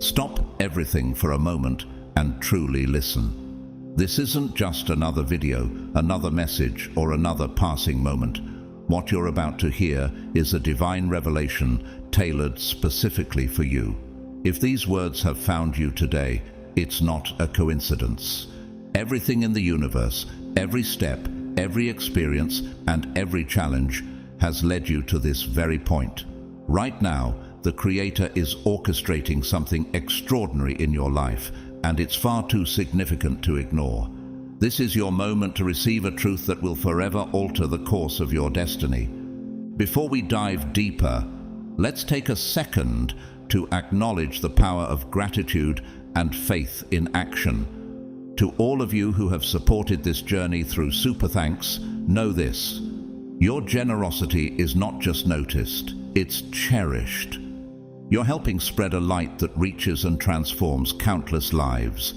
Stop everything for a moment and truly listen. This isn't just another video, another message, or another passing moment. What you're about to hear is a divine revelation tailored specifically for you. If these words have found you today, it's not a coincidence. Everything in the universe, every step, every experience, and every challenge has led you to this very point. Right now, the Creator is orchestrating something extraordinary in your life, and it's far too significant to ignore. This is your moment to receive a truth that will forever alter the course of your destiny. Before we dive deeper, let's take a second to acknowledge the power of gratitude and faith in action. To all of you who have supported this journey through Super Thanks, know this: your generosity is not just noticed, it's cherished. You're helping spread a light that reaches and transforms countless lives.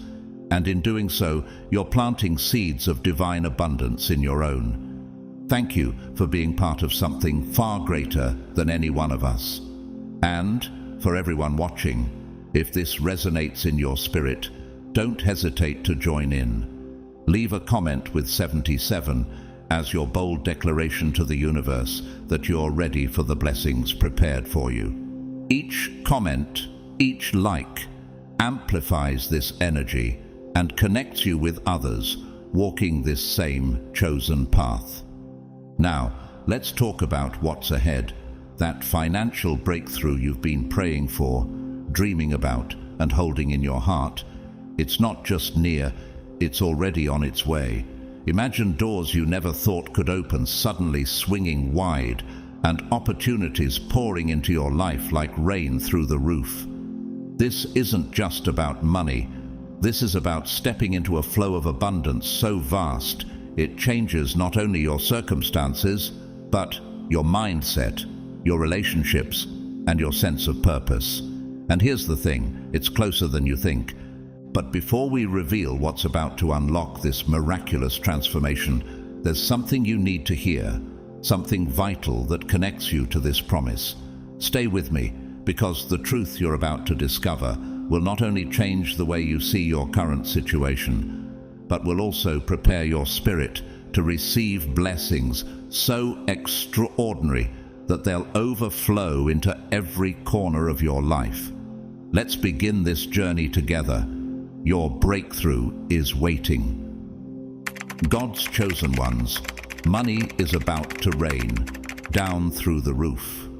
And in doing so, you're planting seeds of divine abundance in your own. Thank you for being part of something far greater than any one of us. And for everyone watching, if this resonates in your spirit, don't hesitate to join in. Leave a comment with 77 as your bold declaration to the universe that you're ready for the blessings prepared for you. Each comment, each like, amplifies this energy and connects you with others walking this same chosen path. Now, let's talk about what's ahead, that financial breakthrough you've been praying for, dreaming about, and holding in your heart. It's not just near, it's already on its way. Imagine doors you never thought could open suddenly swinging wide, and opportunities pouring into your life like rain through the roof. This isn't just about money. This is about stepping into a flow of abundance so vast, it changes not only your circumstances, but your mindset, your relationships, and your sense of purpose. And here's the thing, it's closer than you think. But before we reveal what's about to unlock this miraculous transformation, there's something you need to hear. Something vital that connects you to this promise. Stay with me, because the truth you're about to discover will not only change the way you see your current situation, but will also prepare your spirit to receive blessings so extraordinary that they'll overflow into every corner of your life. Let's begin this journey together. Your breakthrough is waiting. God's chosen ones, money is about to rain down through the roof.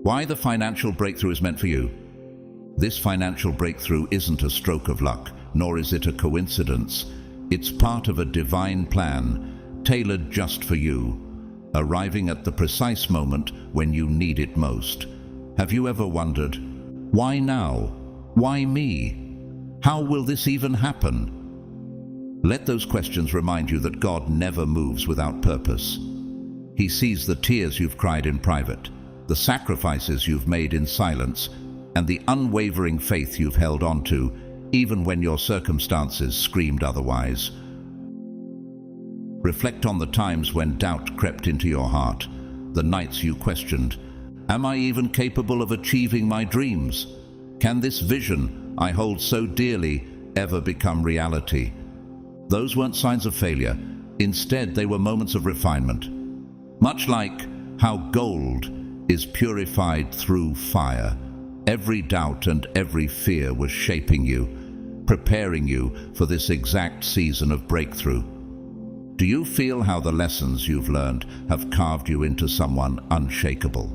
Why the financial breakthrough is meant for you? This financial breakthrough isn't a stroke of luck, nor is it a coincidence. It's part of a divine plan, tailored just for you, arriving at the precise moment when you need it most. Have you ever wondered, why now? Why me? How will this even happen? Let those questions remind you that God never moves without purpose. He sees the tears you've cried in private, the sacrifices you've made in silence, and the unwavering faith you've held on to, even when your circumstances screamed otherwise. Reflect on the times when doubt crept into your heart, the nights you questioned, am I even capable of achieving my dreams? Can this vision I hold so dearly ever become reality? Those weren't signs of failure. Instead, they were moments of refinement. Much like how gold is purified through fire, every doubt and every fear was shaping you, preparing you for this exact season of breakthrough. Do you feel how the lessons you've learned have carved you into someone unshakable?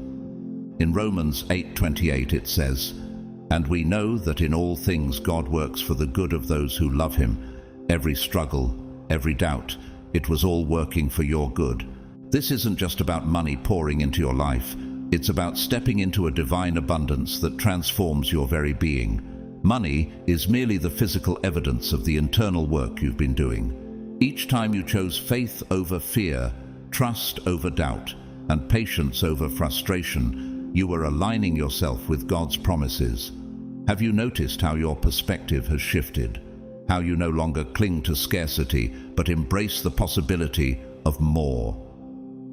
In Romans 8:28 it says, "And we know that in all things God works for the good of those who love him. Every struggle, every doubt, it was all working for your good." This isn't just about money pouring into your life. It's about stepping into a divine abundance that transforms your very being. Money is merely the physical evidence of the internal work you've been doing. Each time you chose faith over fear, trust over doubt, and patience over frustration, you were aligning yourself with God's promises. Have you noticed how your perspective has shifted? how you no longer cling to scarcity, but embrace the possibility of more.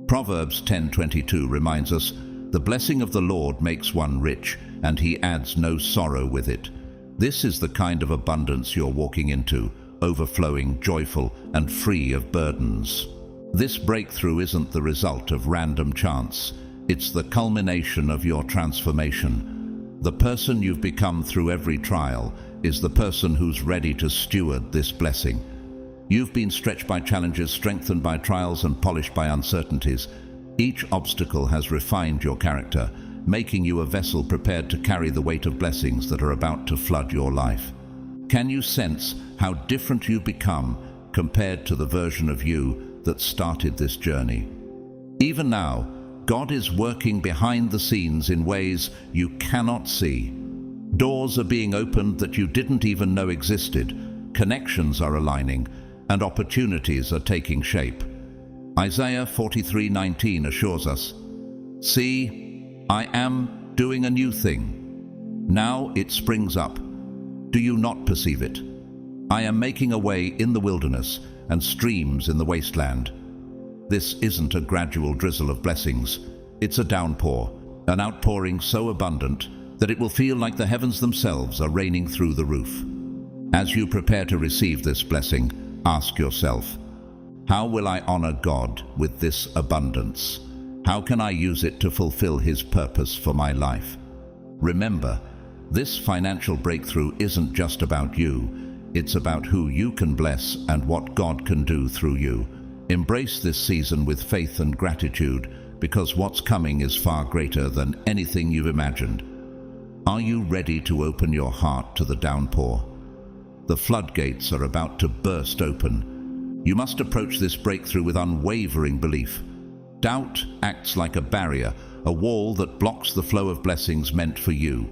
Proverbs 10:22 reminds us, "The blessing of the Lord makes one rich, and he adds no sorrow with it." This is the kind of abundance you're walking into, overflowing, joyful, and free of burdens. This breakthrough isn't the result of random chance. It's the culmination of your transformation. The person you've become through every trial is the person who's ready to steward this blessing. You've been stretched by challenges, strengthened by trials, and polished by uncertainties. Each obstacle has refined your character, making you a vessel prepared to carry the weight of blessings that are about to flood your life. Can you sense how different you've become compared to the version of you that started this journey? Even now, God is working behind the scenes in ways you cannot see. Doors are being opened that you didn't even know existed. Connections are aligning, and opportunities are taking shape. Isaiah 43:19 assures us, "See, I am doing a new thing. Now it springs up. Do you not perceive it? I am making a way in the wilderness and streams in the wasteland." This isn't a gradual drizzle of blessings. It's a downpour, an outpouring so abundant that it will feel like the heavens themselves are raining through the roof. As you prepare to receive this blessing, ask yourself, how will I honor God with this abundance? How can I use it to fulfill His purpose for my life? Remember, this financial breakthrough isn't just about you. It's about who you can bless and what God can do through you. Embrace this season with faith and gratitude, because what's coming is far greater than anything you've imagined. Are you ready to open your heart to the downpour? The floodgates are about to burst open. You must approach this breakthrough with unwavering belief. Doubt acts like a barrier, a wall that blocks the flow of blessings meant for you.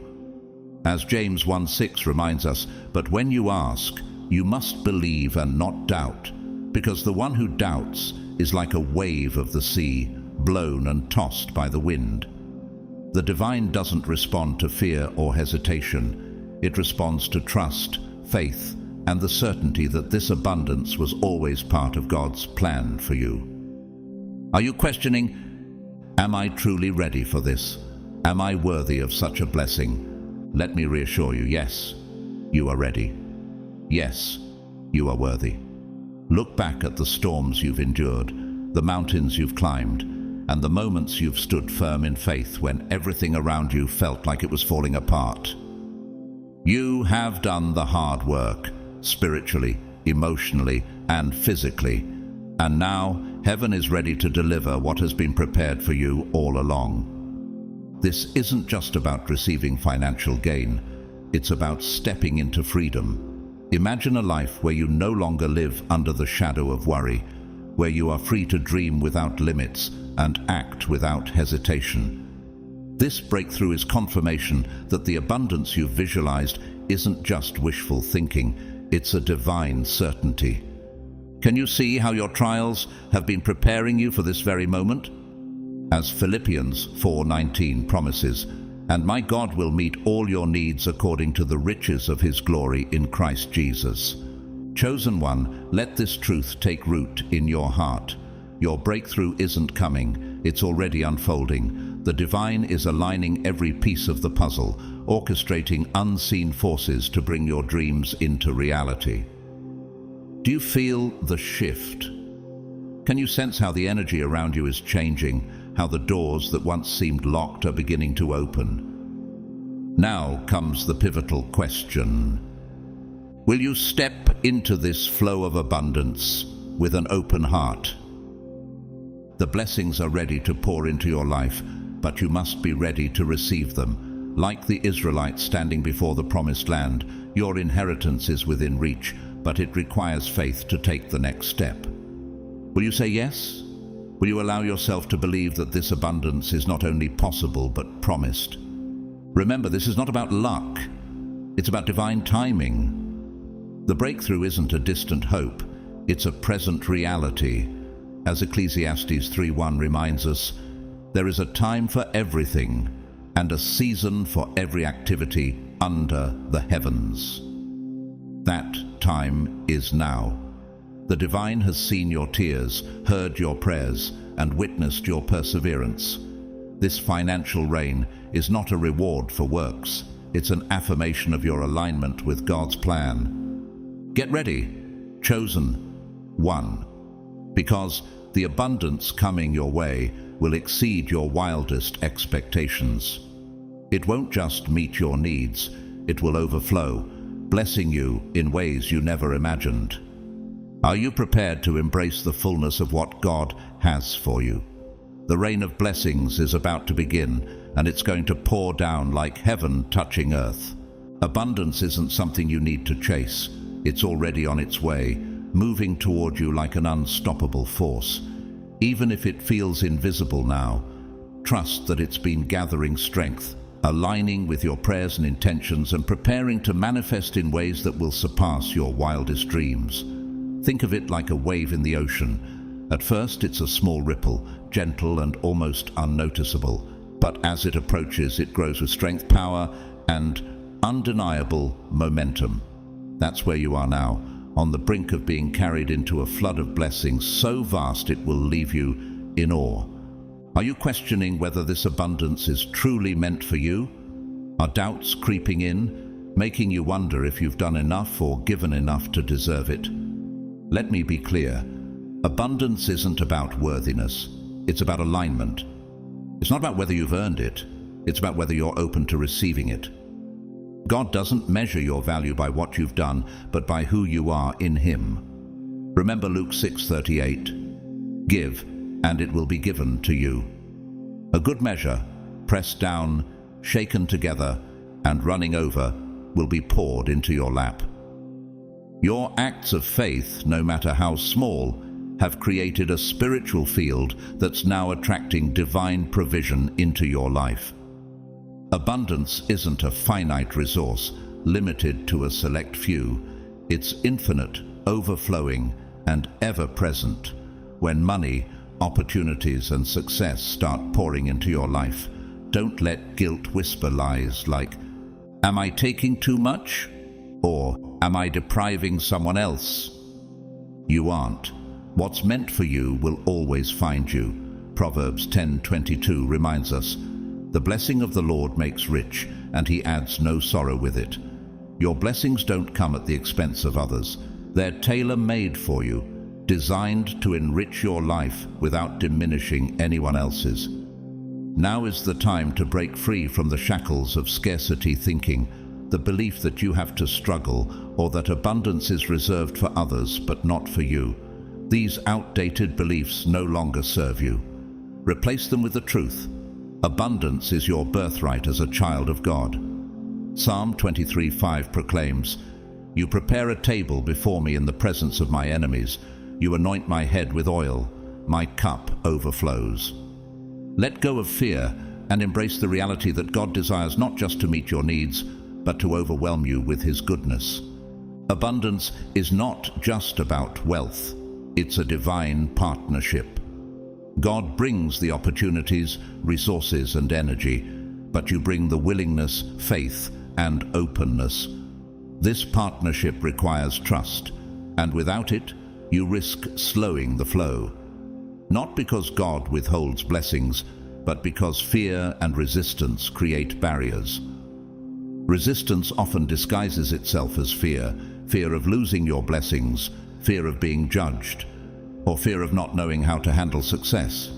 As James 1:6 reminds us, "But when you ask, you must believe and not doubt, because the one who doubts is like a wave of the sea, blown and tossed by the wind." The divine doesn't respond to fear or hesitation. It responds to trust, faith, and the certainty that this abundance was always part of God's plan for you. Are you questioning, am I truly ready for this? Am I worthy of such a blessing? Let me reassure you, yes, you are ready. Yes, you are worthy. Look back at the storms you've endured, the mountains you've climbed, and the moments you've stood firm in faith when everything around you felt like it was falling apart. You have done the hard work, spiritually, emotionally, and physically, and now heaven is ready to deliver what has been prepared for you all along. This isn't just about receiving financial gain, it's about stepping into freedom. Imagine a life where you no longer live under the shadow of worry, where you are free to dream without limits and act without hesitation. This breakthrough is confirmation that the abundance you've visualized isn't just wishful thinking, it's a divine certainty. Can you see how your trials have been preparing you for this very moment? As Philippians 4:19 promises, "And my God will meet all your needs according to the riches of His glory in Christ Jesus." Chosen one, let this truth take root in your heart. Your breakthrough isn't coming, it's already unfolding. The divine is aligning every piece of the puzzle, orchestrating unseen forces to bring your dreams into reality. Do you feel the shift? Can you sense how the energy around you is changing, how the doors that once seemed locked are beginning to open? Now comes the pivotal question. Will you step into this flow of abundance with an open heart? The blessings are ready to pour into your life, but you must be ready to receive them. Like the Israelites standing before the promised land, your inheritance is within reach, but it requires faith to take the next step. Will you say yes? Will you allow yourself to believe that this abundance is not only possible but promised? Remember, this is not about luck. It's about divine timing. The breakthrough isn't a distant hope. It's a present reality. As Ecclesiastes 3:1 reminds us, there is a time for everything and a season for every activity under the heavens. That time is now. The divine has seen your tears, heard your prayers, and witnessed your perseverance. This financial rain is not a reward for works. It's an affirmation of your alignment with God's plan. Get ready, chosen one, because the abundance coming your way will exceed your wildest expectations. It won't just meet your needs, it will overflow, blessing you in ways you never imagined. Are you prepared to embrace the fullness of what God has for you? The rain of blessings is about to begin, and it's going to pour down like heaven touching earth. Abundance isn't something you need to chase. It's already on its way, moving toward you like an unstoppable force. Even if it feels invisible now, trust that it's been gathering strength, aligning with your prayers and intentions, and preparing to manifest in ways that will surpass your wildest dreams. Think of it like a wave in the ocean. At first, it's a small ripple, gentle and almost unnoticeable. But as it approaches, it grows with strength, power, and undeniable momentum. That's where you are now, on the brink of being carried into a flood of blessings so vast it will leave you in awe. Are you questioning whether this abundance is truly meant for you? Are doubts creeping in, making you wonder if you've done enough or given enough to deserve it? Let me be clear. Abundance isn't about worthiness. It's about alignment. It's not about whether you've earned it. It's about whether you're open to receiving it. God doesn't measure your value by what you've done, but by who you are in Him. Remember Luke 6:38. Give, and it will be given to you. A good measure, pressed down, shaken together, and running over, will be poured into your lap. Your acts of faith, no matter how small, have created a spiritual field that's now attracting divine provision into your life. Abundance isn't a finite resource, limited to a select few. It's infinite, overflowing, and ever-present. When money, opportunities, and success start pouring into your life, don't let guilt whisper lies like, "Am I taking too much?" or "Am I depriving someone else?" You aren't. What's meant for you will always find you. Proverbs 10:22 reminds us, "The blessing of the Lord makes rich, and He adds no sorrow with it." Your blessings don't come at the expense of others. They're tailor-made for you, designed to enrich your life without diminishing anyone else's. Now is the time to break free from the shackles of scarcity thinking, the belief that you have to struggle or that abundance is reserved for others but not for you. These outdated beliefs no longer serve you. Replace them with the truth. Abundance is your birthright as a child of God. Psalm 23:5 proclaims, "You prepare a table before me in the presence of my enemies. You anoint my head with oil. My cup overflows." Let go of fear and embrace the reality that God desires not just to meet your needs, but to overwhelm you with His goodness. Abundance is not just about wealth. It's a divine partnership. God brings the opportunities, resources, and energy, but you bring the willingness, faith, and openness. This partnership requires trust, and without it, you risk slowing the flow. Not because God withholds blessings, but because fear and resistance create barriers. Resistance often disguises itself as fear, fear of losing your blessings, fear of being judged, or fear of not knowing how to handle success.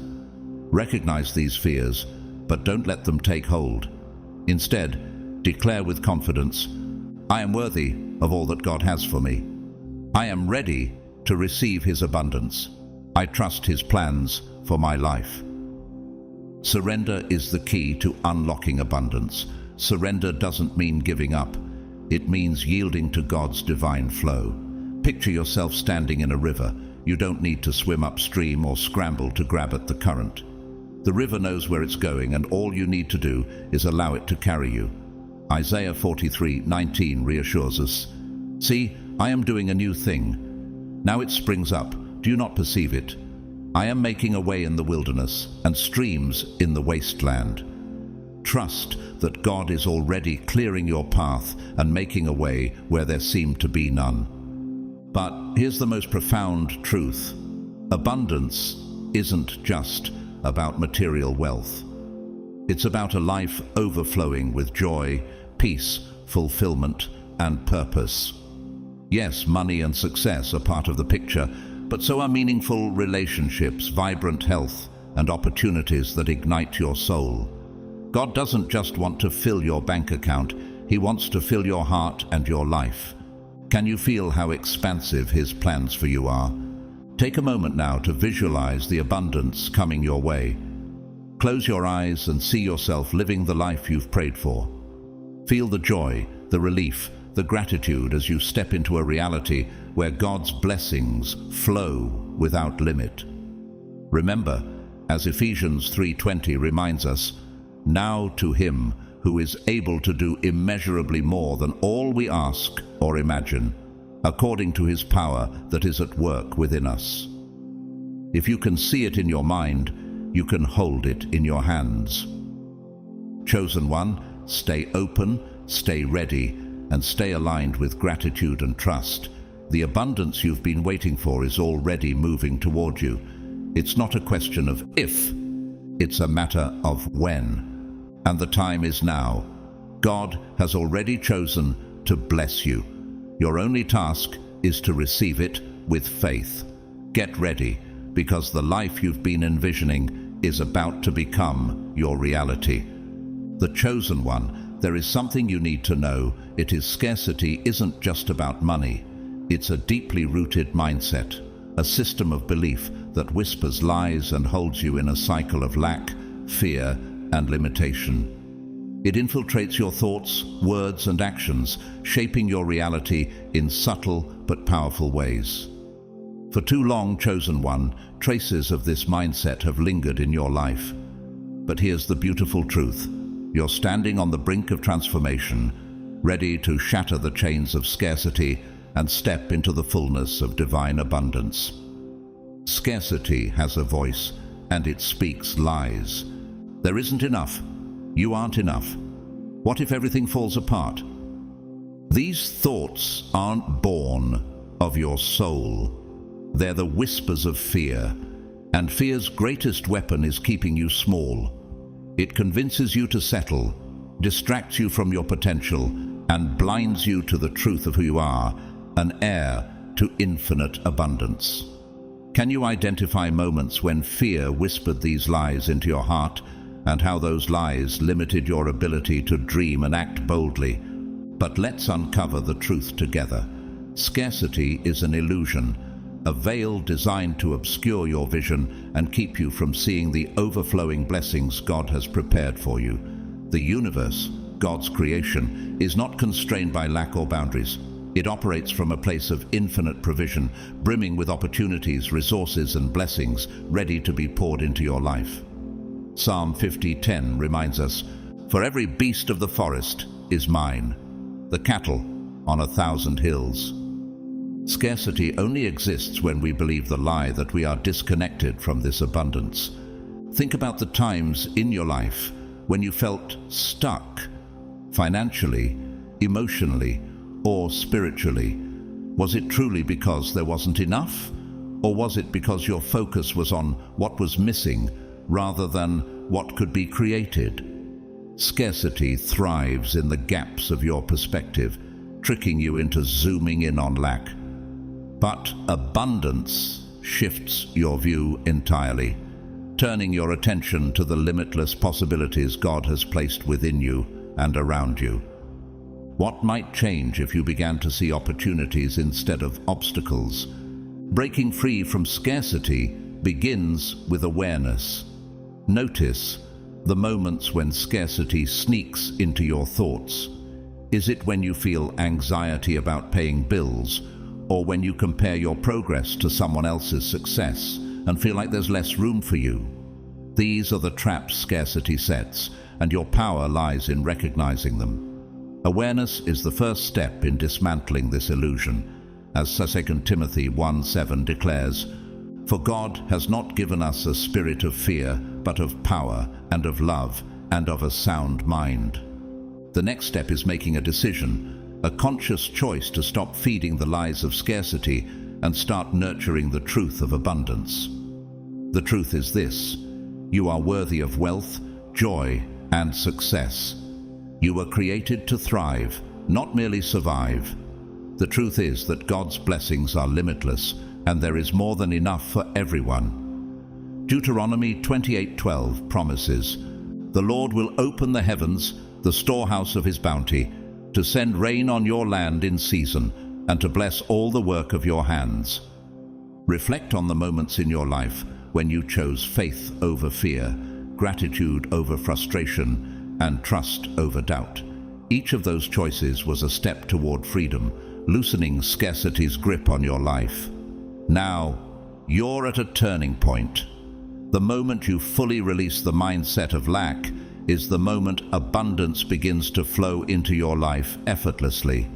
Recognize these fears, but don't let them take hold. Instead, declare with confidence, "I am worthy of all that God has for me. I am ready to receive His abundance. I trust His plans for my life." Surrender is the key to unlocking abundance. Surrender doesn't mean giving up. It means yielding to God's divine flow. Picture yourself standing in a river. You don't need to swim upstream or scramble to grab at the current. The river knows where it's going, and all you need to do is allow it to carry you. Isaiah 43:19 reassures us, "See, I am doing a new thing. Now it springs up. Do you not perceive it? I am making a way in the wilderness and streams in the wasteland." Trust that God is already clearing your path and making a way where there seemed to be none. But here's the most profound truth. Abundance isn't just about material wealth. It's about a life overflowing with joy, peace, fulfillment, and purpose. Yes, money and success are part of the picture, but so are meaningful relationships, vibrant health, and opportunities that ignite your soul. God doesn't just want to fill your bank account, He wants to fill your heart and your life. Can you feel how expansive His plans for you are? Take a moment now to visualize the abundance coming your way. Close your eyes and see yourself living the life you've prayed for. Feel the joy, the relief, the gratitude as you step into a reality where God's blessings flow without limit. Remember, as Ephesians 3:20 reminds us, "Now to Him who is able to do immeasurably more than all we ask or imagine, according to His power that is at work within us." If you can see it in your mind, you can hold it in your hands. Chosen one, stay open, stay ready, and stay aligned with gratitude and trust. The abundance you've been waiting for is already moving toward you. It's not a question of if, it's a matter of when. And the time is now. God has already chosen to bless you. Your only task is to receive it with faith. Get ready, because the life you've been envisioning is about to become your reality. The chosen one, there is something you need to know. It is scarcity isn't just about money. It's a deeply rooted mindset, a system of belief that whispers lies and holds you in a cycle of lack, fear, and limitation. It infiltrates your thoughts, words, and actions, shaping your reality in subtle but powerful ways. For too long, chosen one, traces of this mindset have lingered in your life. But here's the beautiful truth. You're standing on the brink of transformation, ready to shatter the chains of scarcity and step into the fullness of divine abundance. Scarcity has a voice, and it speaks lies. There isn't enough. You aren't enough. What if everything falls apart? These thoughts aren't born of your soul. They're the whispers of fear, and fear's greatest weapon is keeping you small. It convinces you to settle, distracts you from your potential, and blinds you to the truth of who you are, an heir to infinite abundance. Can you identify moments when fear whispered these lies into your heart, and how those lies limited your ability to dream and act boldly? But let's uncover the truth together. Scarcity is an illusion, a veil designed to obscure your vision and keep you from seeing the overflowing blessings God has prepared for you. The universe, God's creation, is not constrained by lack or boundaries. It operates from a place of infinite provision, brimming with opportunities, resources, and blessings ready to be poured into your life. Psalm 50:10 reminds us, "For every beast of the forest is mine, the cattle on 1,000 hills." Scarcity only exists when we believe the lie that we are disconnected from this abundance. Think about the times in your life when you felt stuck, financially, emotionally, or spiritually. Was it truly because there wasn't enough? Or was it because your focus was on what was missing rather than what could be created? Scarcity thrives in the gaps of your perspective, tricking you into zooming in on lack. But abundance shifts your view entirely, turning your attention to the limitless possibilities God has placed within you and around you. What might change if you began to see opportunities instead of obstacles? Breaking free from scarcity begins with awareness. Notice the moments when scarcity sneaks into your thoughts. Is it when you feel anxiety about paying bills, or when you compare your progress to someone else's success and feel like there's less room for you? These are the traps scarcity sets, and your power lies in recognizing them. Awareness is the first step in dismantling this illusion. As 2 Timothy 1:7 declares, "For God has not given us a spirit of fear, but of power and of love and of a sound mind. The next step is making a decision, a conscious choice to stop feeding the lies of scarcity and start nurturing the truth of abundance. The truth is this: you are worthy of wealth, joy, and success. You were created to thrive, not merely survive. The truth is that God's blessings are limitless, and there is more than enough for everyone. Deuteronomy 28:12 promises, "The Lord will open the heavens, the storehouse of his bounty, to send rain on your land in season, and to bless all the work of your hands." Reflect on the moments in your life when you chose faith over fear, gratitude over frustration, and trust over doubt. Each of those choices was a step toward freedom, loosening scarcity's grip on your life. Now, you're at a turning point. The moment you fully release the mindset of lack is the moment abundance begins to flow into your life effortlessly.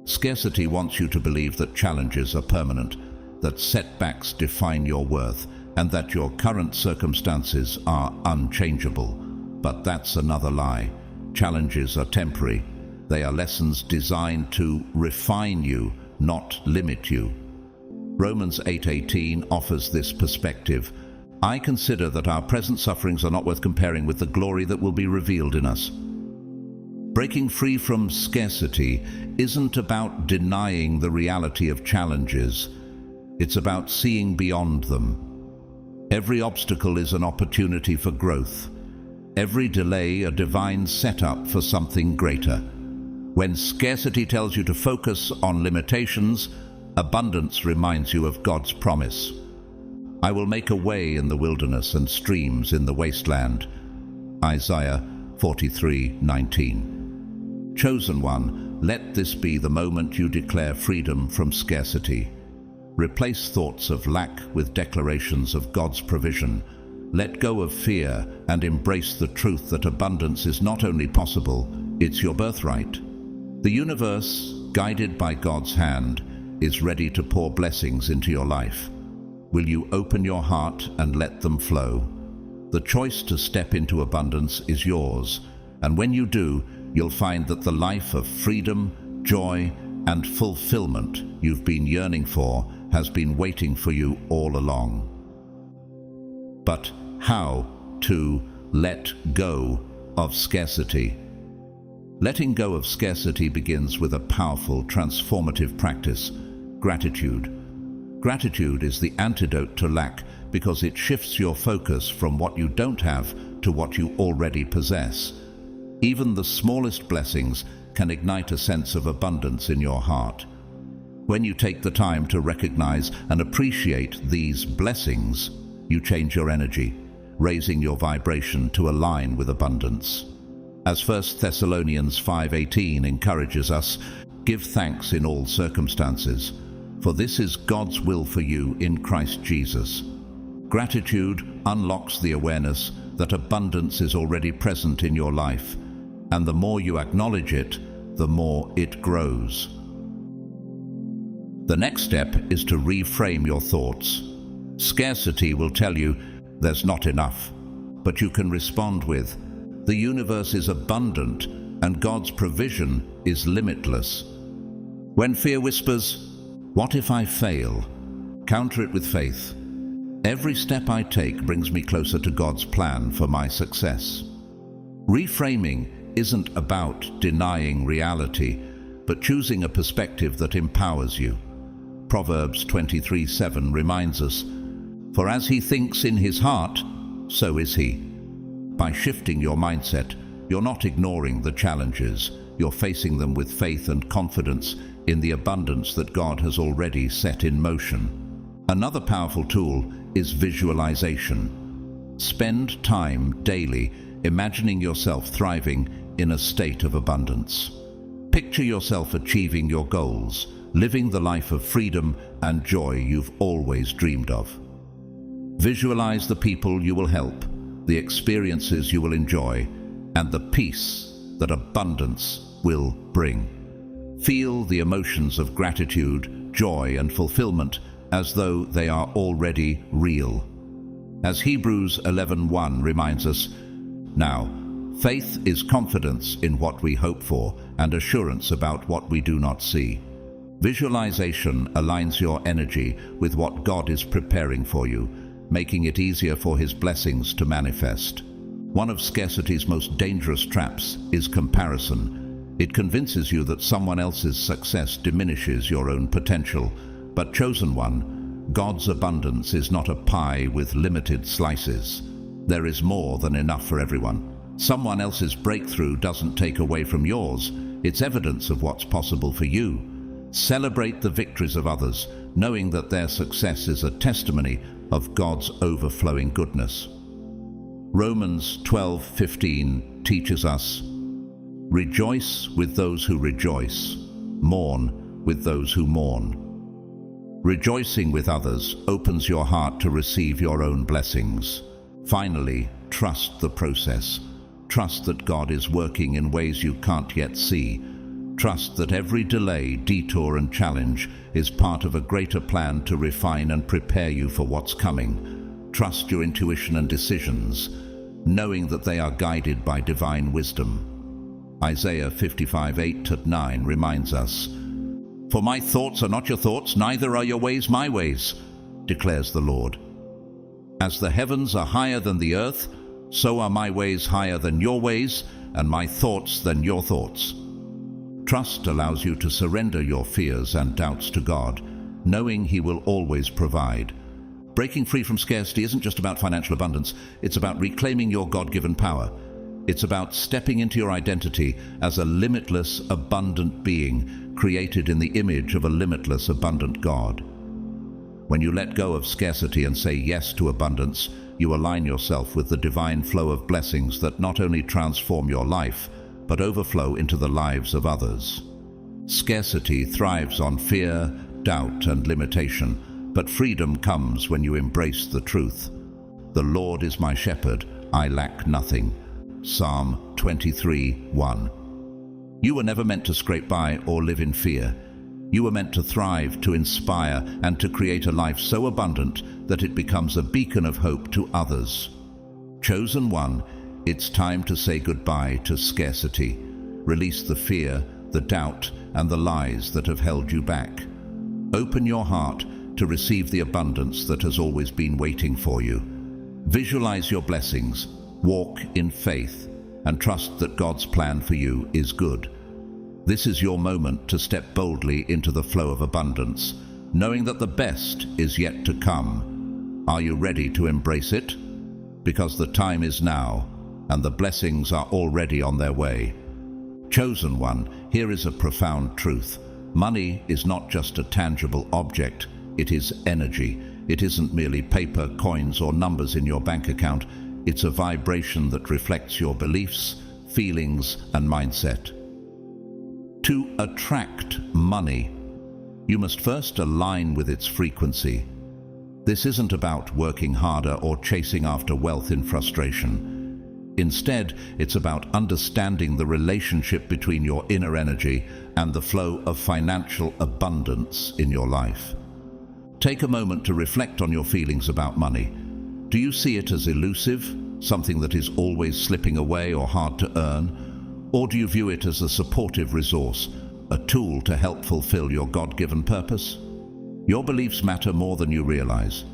Scarcity wants you to believe that challenges are permanent, that setbacks define your worth, and that your current circumstances are unchangeable. But that's another lie. Challenges are temporary. They are lessons designed to refine you, not limit you. Romans 8:18 offers this perspective. "I consider that our present sufferings are not worth comparing with the glory that will be revealed in us." Breaking free from scarcity isn't about denying the reality of challenges. It's about seeing beyond them. Every obstacle is an opportunity for growth. Every delay a divine setup for something greater. When scarcity tells you to focus on limitations, abundance reminds you of God's promise. "I will make a way in the wilderness and streams in the wasteland." Isaiah 43:19. Chosen one, let this be the moment you declare freedom from scarcity. Replace thoughts of lack with declarations of God's provision. Let go of fear and embrace the truth that abundance is not only possible, it's your birthright. The universe, guided by God's hand, is ready to pour blessings into your life. Will you open your heart and let them flow? The choice to step into abundance is yours, and when you do, you'll find that the life of freedom, joy, and fulfillment you've been yearning for has been waiting for you all along. But how to let go of scarcity? Letting go of scarcity begins with a powerful, transformative practice: gratitude. Gratitude is the antidote to lack because it shifts your focus from what you don't have to what you already possess. Even the smallest blessings can ignite a sense of abundance in your heart. When you take the time to recognize and appreciate these blessings, you change your energy, raising your vibration to align with abundance. As 1 Thessalonians 5:18 encourages us, "Give thanks in all circumstances, for this is God's will for you in Christ Jesus." Gratitude unlocks the awareness that abundance is already present in your life, and the more you acknowledge it, the more it grows. The next step is to reframe your thoughts. Scarcity will tell you there's not enough, but you can respond with, "The universe is abundant and God's provision is limitless." When fear whispers, "What if I fail?" counter it with faith. "Every step I take brings me closer to God's plan for my success." Reframing isn't about denying reality, but choosing a perspective that empowers you. Proverbs 23:7 reminds us, "For as he thinks in his heart, so is he." By shifting your mindset, you're not ignoring the challenges, you're facing them with faith and confidence in the abundance that God has already set in motion. Another powerful tool is visualization. Spend time daily imagining yourself thriving in a state of abundance. Picture yourself achieving your goals, living the life of freedom and joy you've always dreamed of. Visualize the people you will help, the experiences you will enjoy, and the peace that abundance will bring. Feel the emotions of gratitude, joy, and fulfillment as though they are already real. As Hebrews 11:1 reminds us, "Now, Faith is confidence in what we hope for and assurance about what we do not see. Visualization aligns your energy with what God is preparing for you, making it easier for His blessings to manifest. One of scarcity's most dangerous traps is comparison. It convinces you that someone else's success diminishes your own potential. But chosen one, God's abundance is not a pie with limited slices. There is more than enough for everyone. Someone else's breakthrough doesn't take away from yours. It's evidence of what's possible for you. Celebrate the victories of others, knowing that their success is a testimony of God's overflowing goodness. Romans 12:15 teaches us, "Rejoice with those who rejoice, mourn with those who mourn." Rejoicing with others opens your heart to receive your own blessings. Finally, trust the process. Trust that God is working in ways you can't yet see. Trust that every delay, detour, and challenge is part of a greater plan to refine and prepare you for what's coming. Trust your intuition and decisions, knowing that they are guided by divine wisdom. Isaiah 55:8-9 reminds us, "For my thoughts are not your thoughts, neither are your ways my ways, declares the Lord. As the heavens are higher than the earth, so are my ways higher than your ways, and my thoughts than your thoughts." Trust allows you to surrender your fears and doubts to God, knowing He will always provide. Breaking free from scarcity isn't just about financial abundance, it's about reclaiming your God-given power. It's about stepping into your identity as a limitless, abundant being, created in the image of a limitless, abundant God. When you let go of scarcity and say yes to abundance, you align yourself with the divine flow of blessings that not only transform your life, but overflow into the lives of others. Scarcity thrives on fear, doubt, and limitation, but freedom comes when you embrace the truth. "The Lord is my shepherd, I lack nothing." Psalm 23:1. You were never meant to scrape by or live in fear. You were meant to thrive, to inspire, and to create a life so abundant that it becomes a beacon of hope to others. Chosen one, it's time to say goodbye to scarcity. Release the fear, the doubt, and the lies that have held you back. Open your heart to receive the abundance that has always been waiting for you. Visualize your blessings, walk in faith, and trust that God's plan for you is good. This is your moment to step boldly into the flow of abundance, knowing that the best is yet to come. Are you ready to embrace it? Because the time is now, and the blessings are already on their way. Chosen one, here is a profound truth. Money is not just a tangible object, it is energy. It isn't merely paper, coins, or numbers in your bank account. It's a vibration that reflects your beliefs, feelings, and mindset. To attract money, you must first align with its frequency. This isn't about working harder or chasing after wealth in frustration. Instead, it's about understanding the relationship between your inner energy and the flow of financial abundance in your life. Take a moment to reflect on your feelings about money. Do you see it as elusive, something that is always slipping away or hard to earn? Or do you view it as a supportive resource, a tool to help fulfill your God-given purpose? Your beliefs matter more than you realize.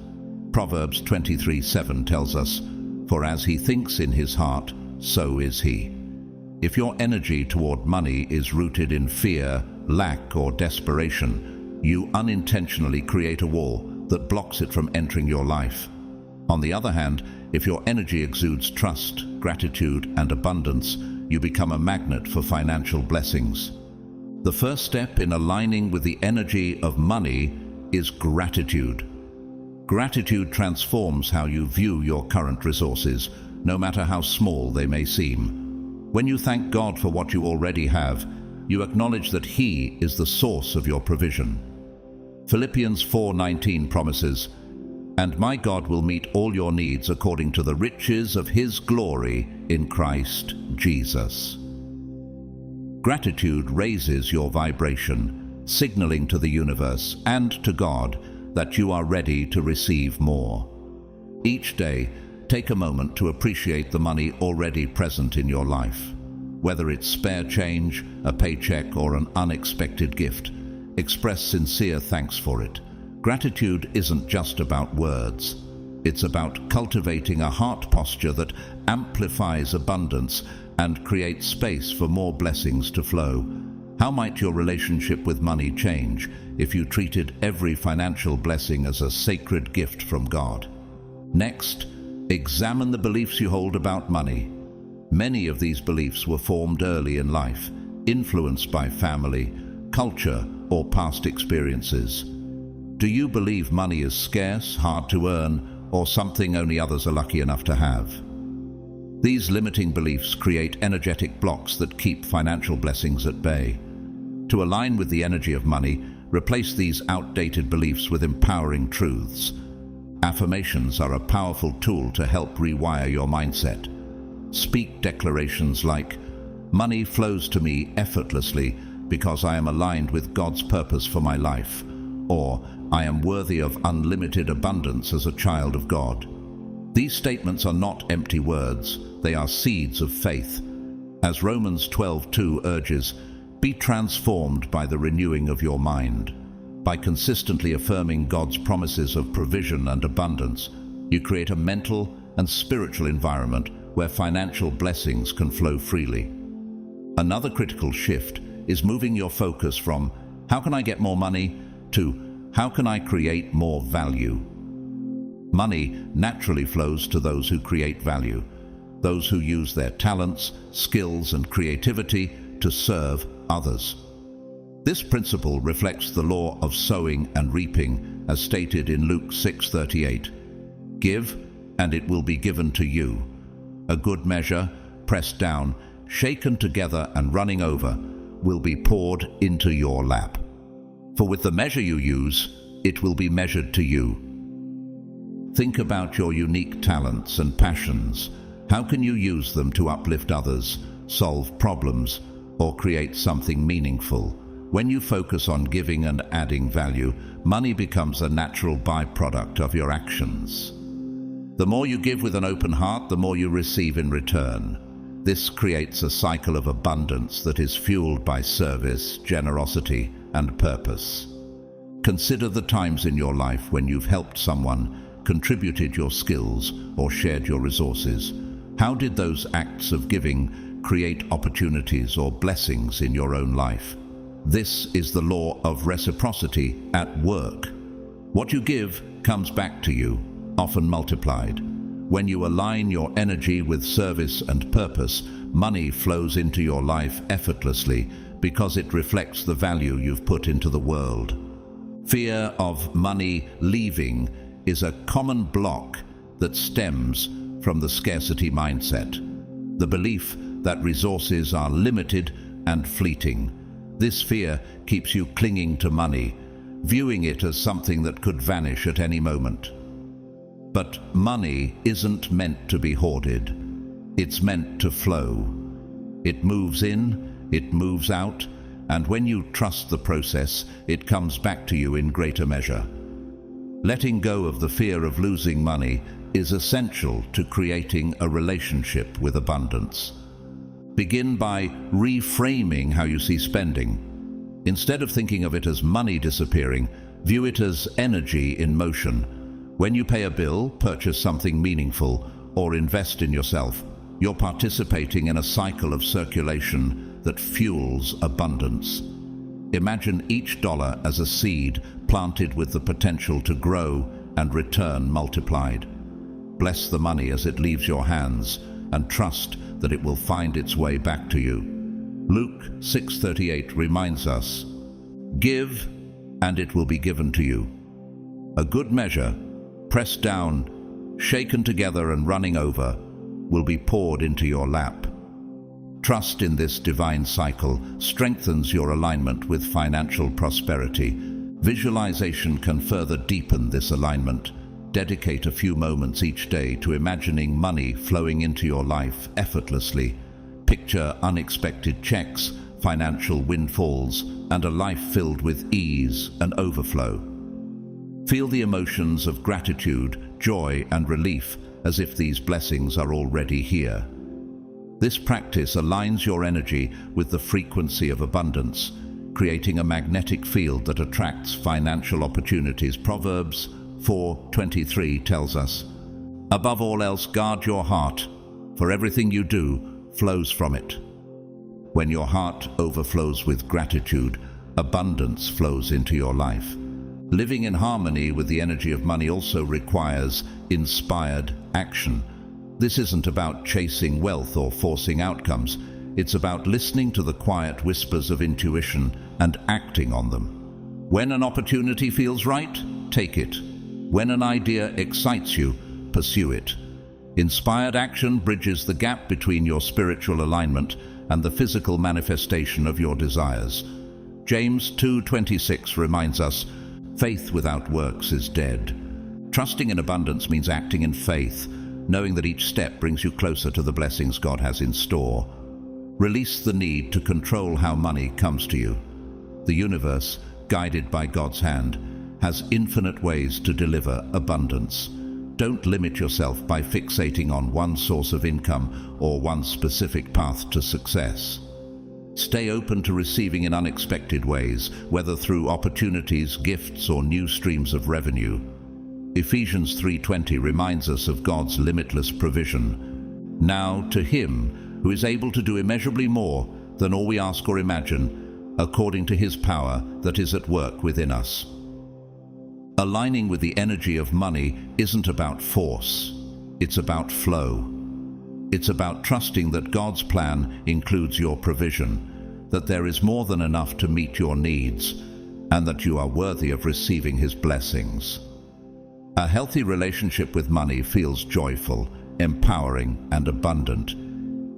Proverbs 23:7 tells us, "For as he thinks in his heart, so is he." If your energy toward money is rooted in fear, lack, or desperation, you unintentionally create a wall that blocks it from entering your life. On the other hand, if your energy exudes trust, gratitude, and abundance, you become a magnet for financial blessings. The first step in aligning with the energy of money is gratitude. Gratitude transforms how you view your current resources, no matter how small they may seem. When you thank God for what you already have, you acknowledge that He is the source of your provision. Philippians 4:19 promises, "And my God will meet all your needs according to the riches of His glory in Christ Jesus." Gratitude raises your vibration, signaling to the universe and to God that you are ready to receive more. Each day, Take a moment to appreciate the money already present in your life. Whether it's spare change, a paycheck, or an unexpected gift, express sincere thanks for it. Gratitude isn't just about words. It's about cultivating a heart posture that amplifies abundance and creates space for more blessings to flow. How might your relationship with money change if you treated every financial blessing as a sacred gift from God? Next, examine the beliefs you hold about money. Many of these beliefs were formed early in life, influenced by family, culture, or past experiences. Do you believe money is scarce, hard to earn, or something only others are lucky enough to have? These limiting beliefs create energetic blocks that keep financial blessings at bay. To align with the energy of money, replace these outdated beliefs with empowering truths. Affirmations are a powerful tool to help rewire your mindset. Speak declarations like, "Money flows to me effortlessly because I am aligned with God's purpose for my life," or "I am worthy of unlimited abundance as a child of God." These statements are not empty words, they are seeds of faith. As Romans 12:2 urges, be transformed by the renewing of your mind. By consistently affirming God's promises of provision and abundance, you create a mental and spiritual environment where financial blessings can flow freely. Another critical shift is moving your focus from "how can I get more money?" to "how can I create more value?" Money naturally flows to those who create value, those who use their talents, skills, and creativity to serve others. This principle reflects the law of sowing and reaping, as stated in Luke 6:38. Give, and it will be given to you. A good measure, pressed down, shaken together, and running over, will be poured into your lap. For with the measure you use, it will be measured to you. Think about your unique talents and passions. How can you use them to uplift others, solve problems, or create something meaningful? When you focus on giving and adding value, money becomes a natural byproduct of your actions. The more you give with an open heart, the more you receive in return. This creates a cycle of abundance that is fueled by service, generosity, and purpose. Consider the times in your life when you've helped someone, contributed your skills, or shared your resources. How did those acts of giving create opportunities or blessings in your own life? This is the law of reciprocity at work. What you give comes back to you, often multiplied. When you align your energy with service and purpose, money flows into your life effortlessly because it reflects the value you've put into the world. Fear of money leaving is a common block that stems from the scarcity mindset, the belief that resources are limited and fleeting. This fear keeps you clinging to money, viewing it as something that could vanish at any moment. But money isn't meant to be hoarded. It's meant to flow. It moves in, it moves out, and when you trust the process, it comes back to you in greater measure. Letting go of the fear of losing money is essential to creating a relationship with abundance. Begin by reframing how you see spending. Instead of thinking of it as money disappearing, view it as energy in motion. When you pay a bill, purchase something meaningful, or invest in yourself, you're participating in a cycle of circulation that fuels abundance. Imagine each dollar as a seed planted with the potential to grow and return multiplied. Bless the money as it leaves your hands and trust that it will find its way back to you. Luke 6:38 reminds us, "Give, and it will be given to you. A good measure, pressed down, shaken together and running over, will be poured into your lap." Trust in this divine cycle strengthens your alignment with financial prosperity. Visualization can further deepen this alignment. Dedicate a few moments each day to imagining money flowing into your life effortlessly. Picture unexpected checks, financial windfalls, and a life filled with ease and overflow. Feel the emotions of gratitude, joy, and relief as if these blessings are already here. This practice aligns your energy with the frequency of abundance, creating a magnetic field that attracts financial opportunities. Proverbs 4:23 tells us, "Above all else, guard your heart, for everything you do flows from it." When your heart overflows with gratitude, abundance flows into your life. Living in harmony with the energy of money also requires inspired action. This isn't about chasing wealth or forcing outcomes. It's about listening to the quiet whispers of intuition and acting on them. When an opportunity feels right, take it. When an idea excites you, pursue it. Inspired action bridges the gap between your spiritual alignment and the physical manifestation of your desires. James 2:26 reminds us, "Faith without works is dead." Trusting in abundance means acting in faith, knowing that each step brings you closer to the blessings God has in store. Release the need to control how money comes to you. The universe, guided by God's hand, has infinite ways to deliver abundance. Don't limit yourself by fixating on one source of income or one specific path to success. Stay open to receiving in unexpected ways, whether through opportunities, gifts, or new streams of revenue. Ephesians 3:20 reminds us of God's limitless provision. Now to Him who is able to do immeasurably more than all we ask or imagine, according to His power that is at work within us. Aligning with the energy of money isn't about force, it's about flow. It's about trusting that God's plan includes your provision, that there is more than enough to meet your needs, and that you are worthy of receiving His blessings. A healthy relationship with money feels joyful, empowering, and abundant.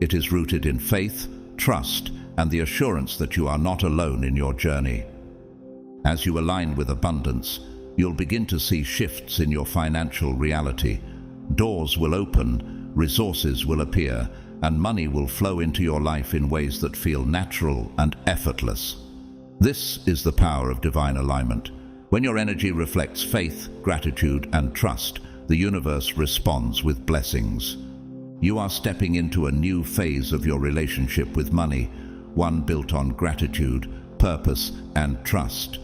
It is rooted in faith, trust, and the assurance that you are not alone in your journey. As you align with abundance, you'll begin to see shifts in your financial reality. Doors will open, resources will appear, and money will flow into your life in ways that feel natural and effortless. This is the power of divine alignment. When your energy reflects faith, gratitude, and trust, the universe responds with blessings. You are stepping into a new phase of your relationship with money, one built on gratitude, purpose, and trust.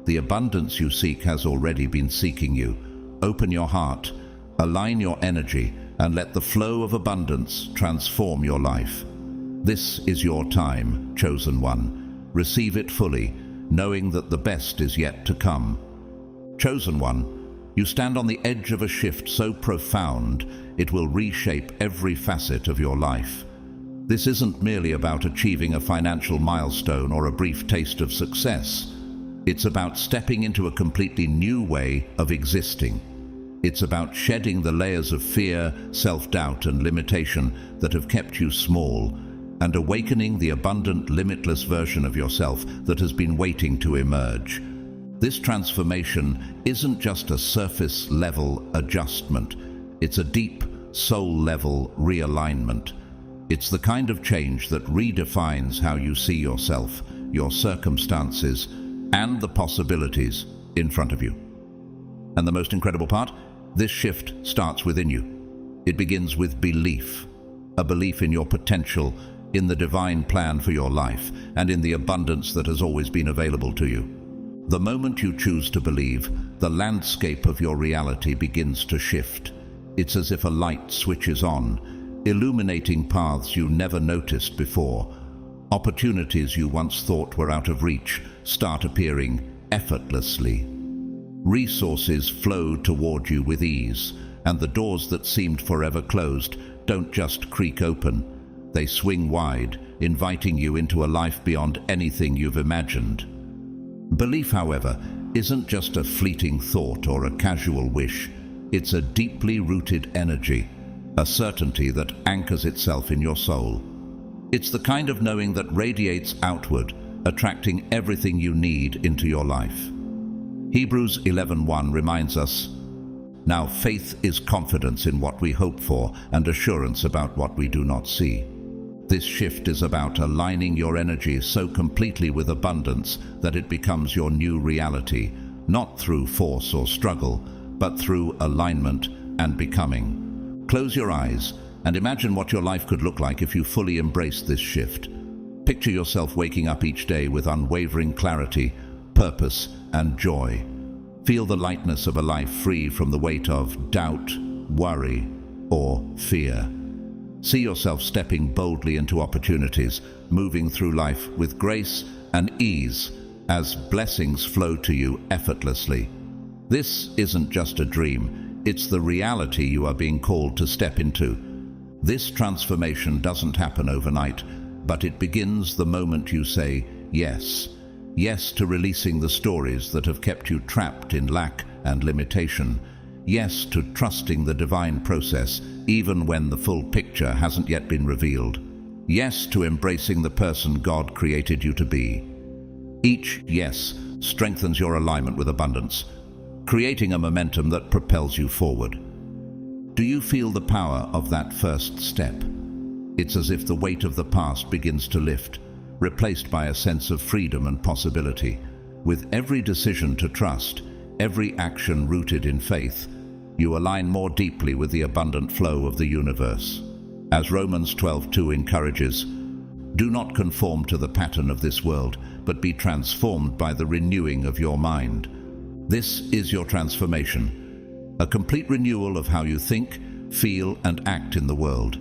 The abundance you seek has already been seeking you. Open your heart, align your energy, and let the flow of abundance transform your life. This is your time, chosen one. Receive it fully, knowing that the best is yet to come. Chosen one, you stand on the edge of a shift so profound, it will reshape every facet of your life. This isn't merely about achieving a financial milestone or a brief taste of success. It's about stepping into a completely new way of existing. It's about shedding the layers of fear, self-doubt, and limitation that have kept you small, and awakening the abundant, limitless version of yourself that has been waiting to emerge. This transformation isn't just a surface-level adjustment. It's a deep, soul-level realignment. It's the kind of change that redefines how you see yourself, your circumstances, and the possibilities in front of you. And the most incredible part? This shift starts within you. It begins with belief, a belief in your potential, in the divine plan for your life, and in the abundance that has always been available to you. The moment you choose to believe, the landscape of your reality begins to shift. It's as if a light switches on, illuminating paths you never noticed before. Opportunities you once thought were out of reach start appearing effortlessly. Resources flow toward you with ease, and the doors that seemed forever closed don't just creak open. They swing wide, inviting you into a life beyond anything you've imagined. Belief, however, isn't just a fleeting thought or a casual wish. It's a deeply rooted energy, a certainty that anchors itself in your soul. It's the kind of knowing that radiates outward, attracting everything you need into your life. Hebrews 11:1 reminds us, "Now faith is confidence in what we hope for and assurance about what we do not see." This shift is about aligning your energy so completely with abundance that it becomes your new reality, not through force or struggle, but through alignment and becoming. Close your eyes and imagine what your life could look like if you fully embraced this shift. Picture yourself waking up each day with unwavering clarity, purpose, and joy. Feel the lightness of a life free from the weight of doubt, worry, or fear. See yourself stepping boldly into opportunities, moving through life with grace and ease as blessings flow to you effortlessly. This isn't just a dream, it's the reality you are being called to step into. This transformation doesn't happen overnight, but it begins the moment you say yes. Yes to releasing the stories that have kept you trapped in lack and limitation. Yes to trusting the divine process, even when the full picture hasn't yet been revealed. Yes to embracing the person God created you to be. Each yes strengthens your alignment with abundance, creating a momentum that propels you forward. Do you feel the power of that first step? It's as if the weight of the past begins to lift, replaced by a sense of freedom and possibility. With every decision to trust, every action rooted in faith, you align more deeply with the abundant flow of the universe. As Romans 12:2 encourages, do not conform to the pattern of this world, but be transformed by the renewing of your mind. This is your transformation, a complete renewal of how you think, feel, and act in the world.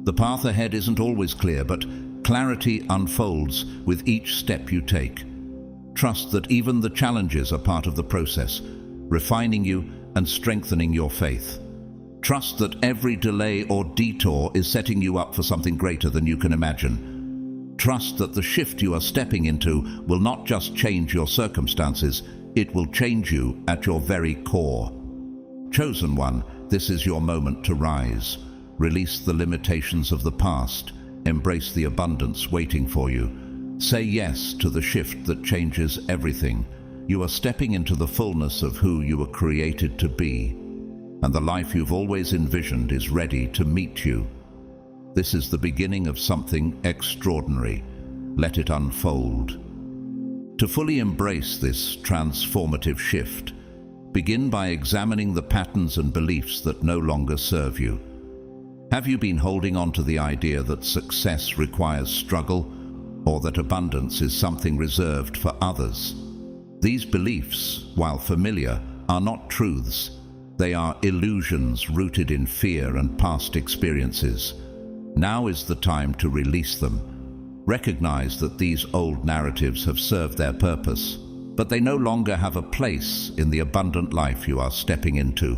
The path ahead isn't always clear, but clarity unfolds with each step you take. Trust that even the challenges are part of the process, refining you and strengthening your faith. Trust that every delay or detour is setting you up for something greater than you can imagine. Trust that the shift you are stepping into will not just change your circumstances, it will change you at your very core. Chosen one, this is your moment to rise. Release the limitations of the past. Embrace the abundance waiting for you. Say yes to the shift that changes everything. You are stepping into the fullness of who you were created to be, and the life you've always envisioned is ready to meet you. This is the beginning of something extraordinary. Let it unfold. To fully embrace this transformative shift, begin by examining the patterns and beliefs that no longer serve you. Have you been holding on to the idea that success requires struggle, or that abundance is something reserved for others? These beliefs, while familiar, are not truths. They are illusions rooted in fear and past experiences. Now is the time to release them. Recognize that these old narratives have served their purpose, but they no longer have a place in the abundant life you are stepping into.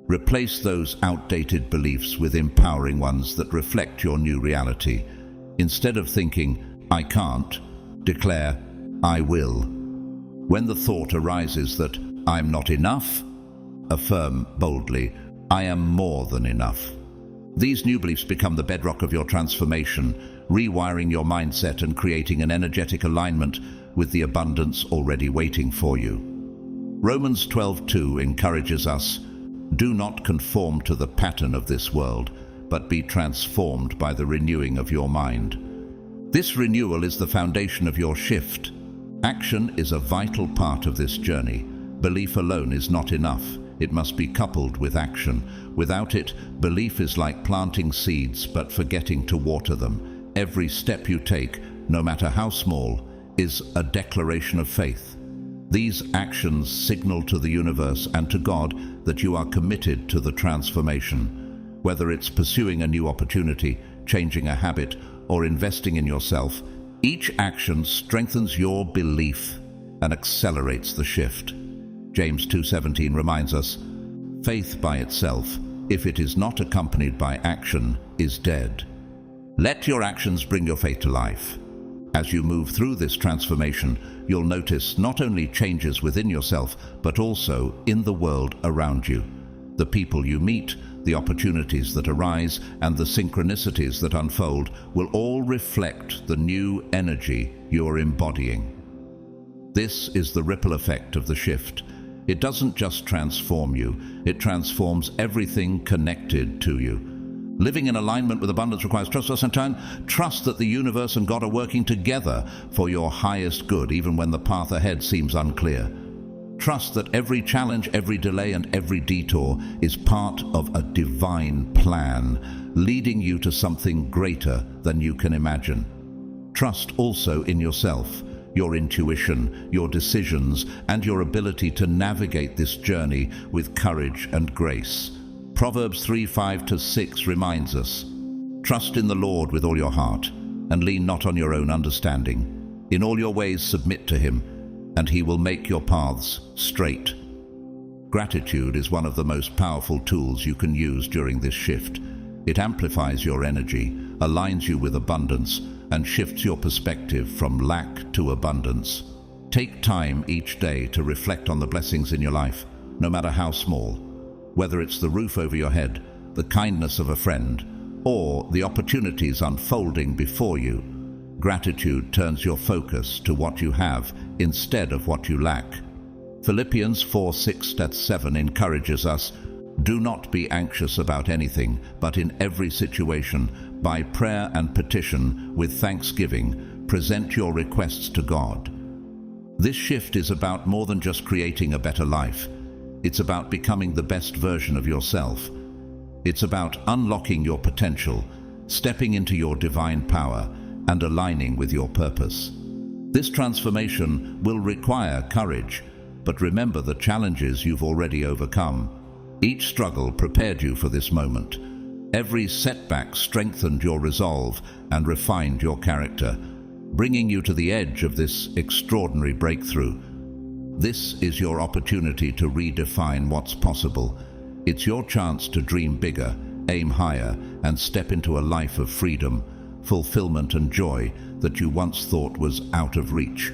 Replace those outdated beliefs with empowering ones that reflect your new reality. Instead of thinking, "I can't," declare, "I will." When the thought arises that "I'm not enough," affirm boldly, "I am more than enough." These new beliefs become the bedrock of your transformation, rewiring your mindset and creating an energetic alignment with the abundance already waiting for you. Romans 12:2 encourages us, "Do not conform to the pattern of this world, but be transformed by the renewing of your mind." This renewal is the foundation of your shift. Action is a vital part of this journey. Belief alone is not enough. It must be coupled with action. Without it, belief is like planting seeds but forgetting to water them. Every step you take, no matter how small, is a declaration of faith. These actions signal to the universe and to God that you are committed to the transformation. Whether it's pursuing a new opportunity, changing a habit, or investing in yourself, each action strengthens your belief and accelerates the shift. James 2:17 reminds us, "Faith by itself, if it is not accompanied by action, is dead." Let your actions bring your faith to life. As you move through this transformation, you'll notice not only changes within yourself, but also in the world around you. The people you meet, the opportunities that arise, and the synchronicities that unfold will all reflect the new energy you're embodying. This is the ripple effect of the shift. It doesn't just transform you, it transforms everything connected to you. Living in alignment with abundance requires trust and time. Trust that the universe and God are working together for your highest good, even when the path ahead seems unclear. Trust that every challenge, every delay, and every detour is part of a divine plan, leading you to something greater than you can imagine. Trust also in yourself, your intuition, your decisions, and your ability to navigate this journey with courage and grace. Proverbs 3:5-6 reminds us, "Trust in the Lord with all your heart, and lean not on your own understanding. In all your ways submit to him, and he will make your paths straight." Gratitude is one of the most powerful tools you can use during this shift. It amplifies your energy, aligns you with abundance, and shifts your perspective from lack to abundance. Take time each day to reflect on the blessings in your life, no matter how small. Whether it's the roof over your head, the kindness of a friend, or the opportunities unfolding before you, gratitude turns your focus to what you have instead of what you lack. Philippians 4:6-7 encourages us, "Do not be anxious about anything, but in every situation, by prayer and petition, with thanksgiving, present your requests to God." This shift is about more than just creating a better life. It's about becoming the best version of yourself. It's about unlocking your potential, stepping into your divine power, and aligning with your purpose. This transformation will require courage, but remember the challenges you've already overcome. Each struggle prepared you for this moment. Every setback strengthened your resolve and refined your character, bringing you to the edge of this extraordinary breakthrough. This is your opportunity to redefine what's possible. It's your chance to dream bigger, aim higher, and step into a life of freedom, fulfillment, and joy that you once thought was out of reach.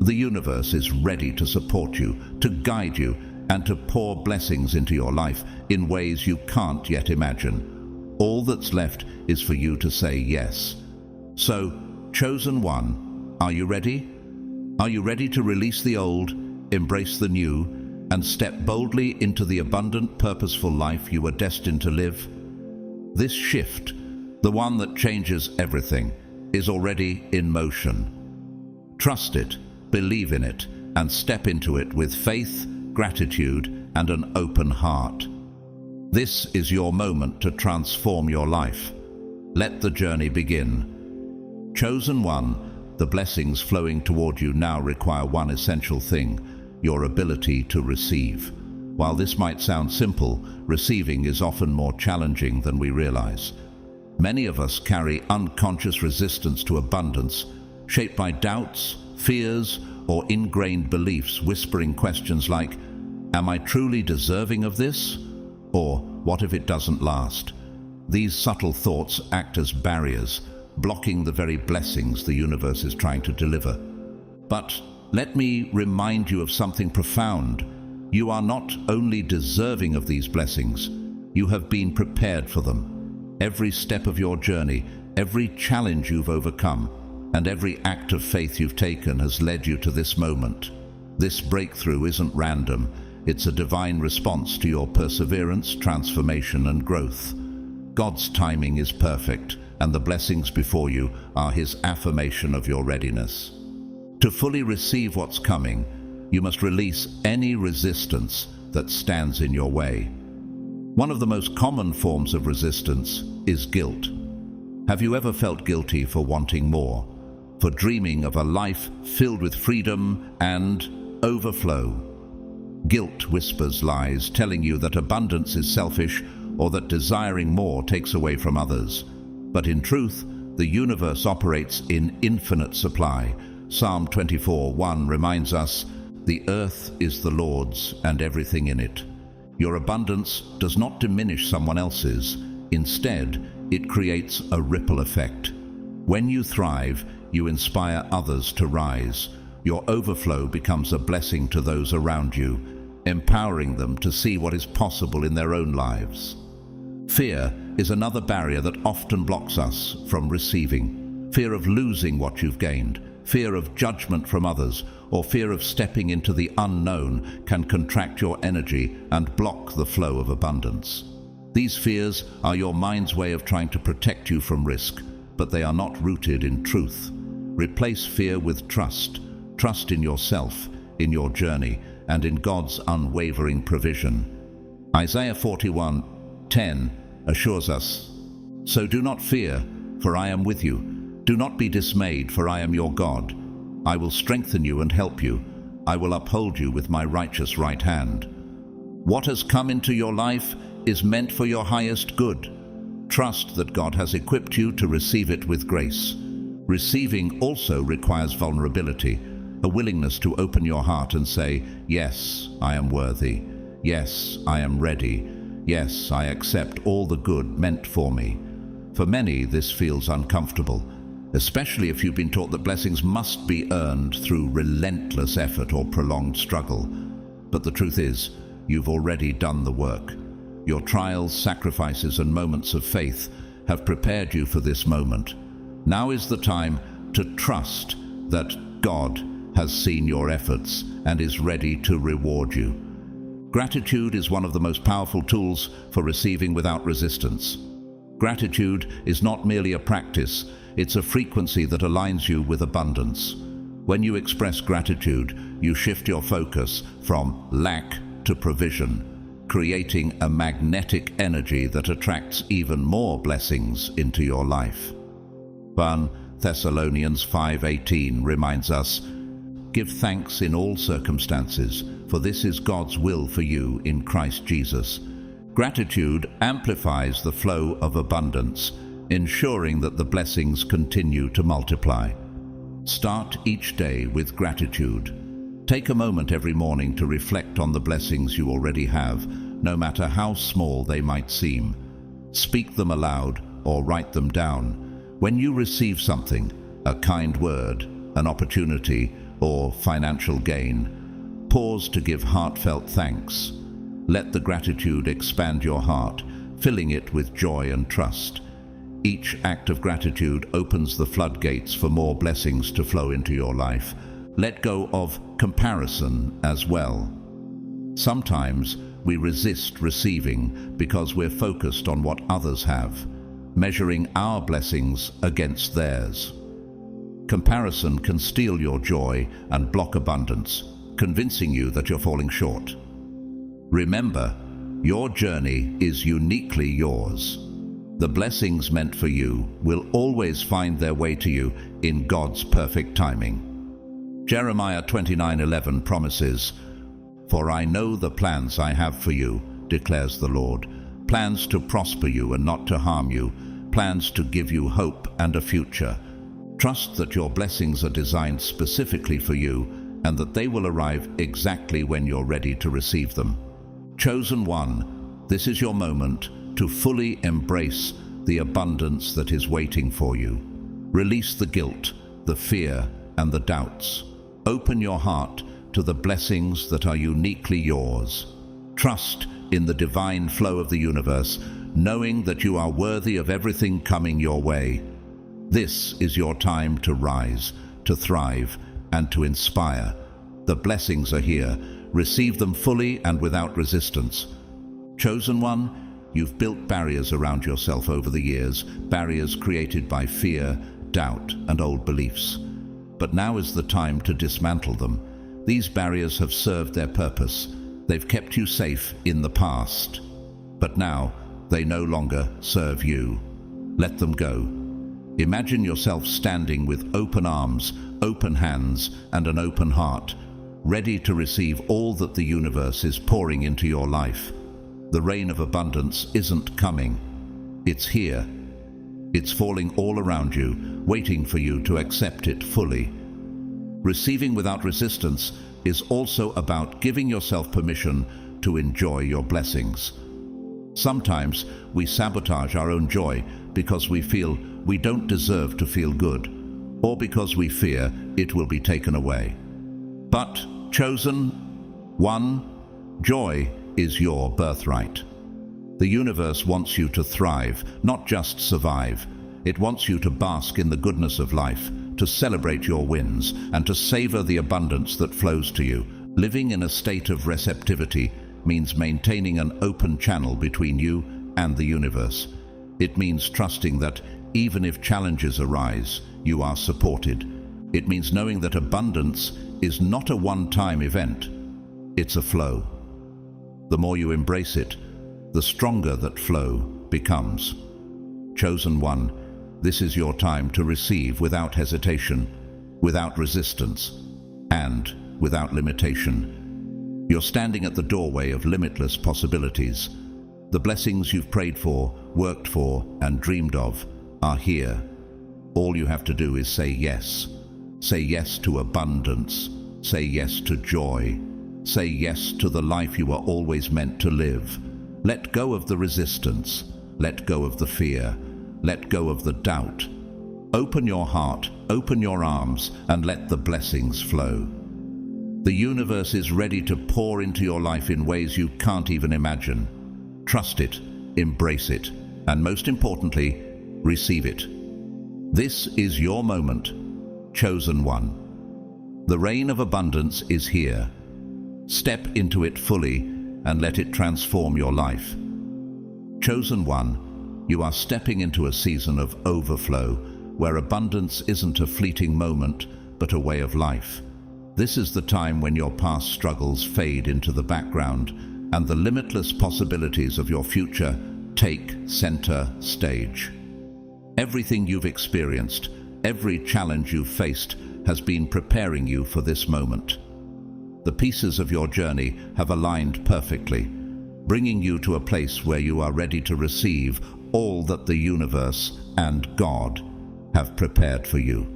The universe is ready to support you, to guide you, and to pour blessings into your life in ways you can't yet imagine. All that's left is for you to say yes. So, chosen one, are you ready? Are you ready to release the old, embrace the new, and step boldly into the abundant, purposeful life you were destined to live? This shift, the one that changes everything, is already in motion. Trust it, believe in it, and step into it with faith, gratitude, and an open heart. This is your moment to transform your life. Let the journey begin. Chosen one, the blessings flowing toward you now require one essential thing: your ability to receive. While this might sound simple, receiving is often more challenging than we realize. Many of us carry unconscious resistance to abundance, shaped by doubts, fears, or ingrained beliefs whispering questions like, "Am I truly deserving of this?" Or, "What if it doesn't last?" These subtle thoughts act as barriers, blocking the very blessings the universe is trying to deliver. But let me remind you of something profound. You are not only deserving of these blessings, you have been prepared for them. Every step of your journey, every challenge you've overcome, and every act of faith you've taken has led you to this moment. This breakthrough isn't random. It's a divine response to your perseverance, transformation, and growth. God's timing is perfect, and the blessings before you are His affirmation of your readiness. To fully receive what's coming, you must release any resistance that stands in your way. One of the most common forms of resistance is guilt. Have you ever felt guilty for wanting more, for dreaming of a life filled with freedom and overflow? Guilt whispers lies, telling you that abundance is selfish or that desiring more takes away from others. But in truth, the universe operates in infinite supply. Psalm 24:1 reminds us, "The earth is the Lord's and everything in it." Your abundance does not diminish someone else's. Instead, it creates a ripple effect. When you thrive, you inspire others to rise. Your overflow becomes a blessing to those around you, empowering them to see what is possible in their own lives. Fear is another barrier that often blocks us from receiving. Fear of losing what you've gained, fear of judgment from others, or fear of stepping into the unknown can contract your energy and block the flow of abundance. These fears are your mind's way of trying to protect you from risk, but they are not rooted in truth. Replace fear with trust. Trust in yourself, in your journey, and in God's unwavering provision. Isaiah 41:10 assures us, "So do not fear, for I am with you. Do not be dismayed, for I am your God. I will strengthen you and help you. I will uphold you with my righteous right hand." What has come into your life is meant for your highest good. Trust that God has equipped you to receive it with grace. Receiving also requires vulnerability, a willingness to open your heart and say, "Yes, I am worthy. Yes, I am ready. Yes, I accept all the good meant for me." For many, this feels uncomfortable, especially if you've been taught that blessings must be earned through relentless effort or prolonged struggle. But the truth is, you've already done the work. Your trials, sacrifices, and moments of faith have prepared you for this moment. Now is the time to trust that God has seen your efforts and is ready to reward you. Gratitude is one of the most powerful tools for receiving without resistance. Gratitude is not merely a practice, it's a frequency that aligns you with abundance. When you express gratitude, you shift your focus from lack to provision, creating a magnetic energy that attracts even more blessings into your life. 1 Thessalonians 5:18 reminds us, "Give thanks in all circumstances, for this is God's will for you in Christ Jesus." Gratitude amplifies the flow of abundance, ensuring that the blessings continue to multiply. Start each day with gratitude. Take a moment every morning to reflect on the blessings you already have, no matter how small they might seem. Speak them aloud or write them down. When you receive something, a kind word, an opportunity, or financial gain, pause to give heartfelt thanks. Let the gratitude expand your heart, filling it with joy and trust. Each act of gratitude opens the floodgates for more blessings to flow into your life. Let go of comparison as well. Sometimes we resist receiving because we're focused on what others have, measuring our blessings against theirs. Comparison can steal your joy and block abundance, convincing you that you're falling short. Remember, your journey is uniquely yours. The blessings meant for you will always find their way to you in God's perfect timing. Jeremiah 29:11 promises, "For I know the plans I have for you, declares the Lord, plans to prosper you and not to harm you, plans to give you hope and a future." Trust that your blessings are designed specifically for you and that they will arrive exactly when you're ready to receive them. Chosen one, this is your moment to fully embrace the abundance that is waiting for you. Release the guilt, the fear, and the doubts. Open your heart to the blessings that are uniquely yours. Trust in the divine flow of the universe, knowing that you are worthy of everything coming your way. This is your time to rise, to thrive, and to inspire. The blessings are here. Receive them fully and without resistance. Chosen one, you've built barriers around yourself over the years, barriers created by fear, doubt, and old beliefs. But now is the time to dismantle them. These barriers have served their purpose. They've kept you safe in the past. But now, they no longer serve you. Let them go. Imagine yourself standing with open arms, open hands, and an open heart, ready to receive all that the universe is pouring into your life. The rain of abundance isn't coming. It's here. It's falling all around you, waiting for you to accept it fully. Receiving without resistance is also about giving yourself permission to enjoy your blessings. Sometimes we sabotage our own joy because we feel we don't deserve to feel good, or because we fear it will be taken away. But, chosen one, joy is your birthright. The universe wants you to thrive, not just survive. It wants you to bask in the goodness of life, to celebrate your wins, and to savor the abundance that flows to you. Living in a state of receptivity means maintaining an open channel between you and the universe. It means trusting that even if challenges arise, you are supported. It means knowing that abundance is not a one-time event. It's a flow. The more you embrace it, the stronger that flow becomes. Chosen one, this is your time to receive without hesitation, without resistance, and without limitation. You're standing at the doorway of limitless possibilities. The blessings you've prayed for, worked for, and dreamed of are here. All you have to do is say yes. Say yes to abundance. Say yes to joy. Say yes to the life you were always meant to live. Let go of the resistance. Let go of the fear. Let go of the doubt. Open your heart, open your arms, and let the blessings flow. The universe is ready to pour into your life in ways you can't even imagine. Trust it, embrace it, and most importantly, receive it. This is your moment, chosen one. The reign of abundance is here. Step into it fully and let it transform your life. Chosen one, you are stepping into a season of overflow, where abundance isn't a fleeting moment, but a way of life. This is the time when your past struggles fade into the background and the limitless possibilities of your future take center stage. Everything you've experienced, every challenge you've faced, has been preparing you for this moment. The pieces of your journey have aligned perfectly, bringing you to a place where you are ready to receive all that the universe and God have prepared for you.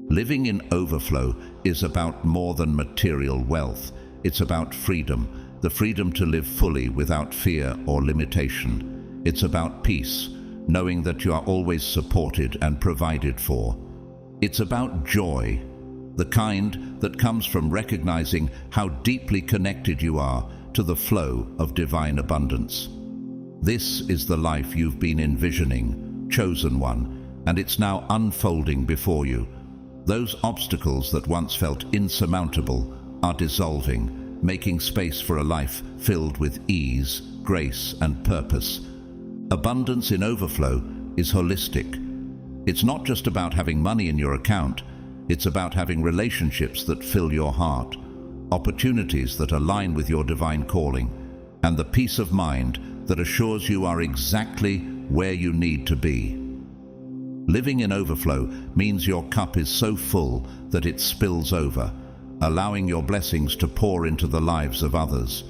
Living in overflow is about more than material wealth. It's about freedom, the freedom to live fully without fear or limitation. It's about peace, knowing that you are always supported and provided for. It's about joy, the kind that comes from recognizing how deeply connected you are to the flow of divine abundance. This is the life you've been envisioning, chosen one, and it's now unfolding before you. Those obstacles that once felt insurmountable are dissolving, making space for a life filled with ease, grace, and purpose. Abundance in overflow is holistic. It's not just about having money in your account, it's about having relationships that fill your heart, opportunities that align with your divine calling, and the peace of mind that assures you are exactly where you need to be. Living in overflow means your cup is so full that it spills over, allowing your blessings to pour into the lives of others.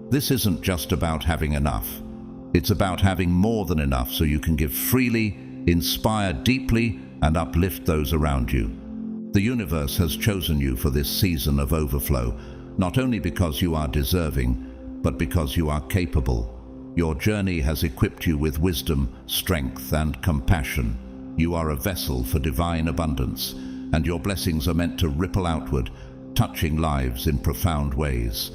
This isn't just about having enough. It's about having more than enough so you can give freely, inspire deeply, and uplift those around you. The universe has chosen you for this season of overflow, not only because you are deserving, but because you are capable. Your journey has equipped you with wisdom, strength, and compassion. You are a vessel for divine abundance, and your blessings are meant to ripple outward, touching lives in profound ways.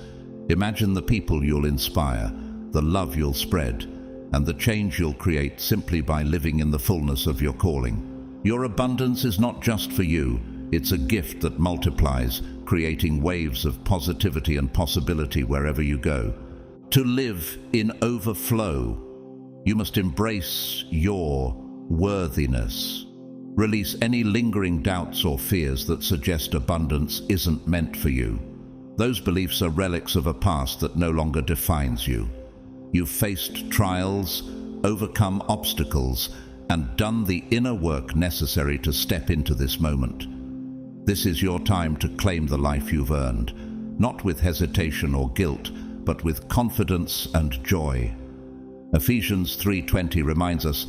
Imagine the people you'll inspire, the love you'll spread, and the change you'll create simply by living in the fullness of your calling. Your abundance is not just for you, it's a gift that multiplies, creating waves of positivity and possibility wherever you go. To live in overflow, you must embrace your worthiness. Release any lingering doubts or fears that suggest abundance isn't meant for you. Those beliefs are relics of a past that no longer defines you. You've faced trials, overcome obstacles, and done the inner work necessary to step into this moment. This is your time to claim the life you've earned, not with hesitation or guilt, but with confidence and joy. Ephesians 3:20 reminds us,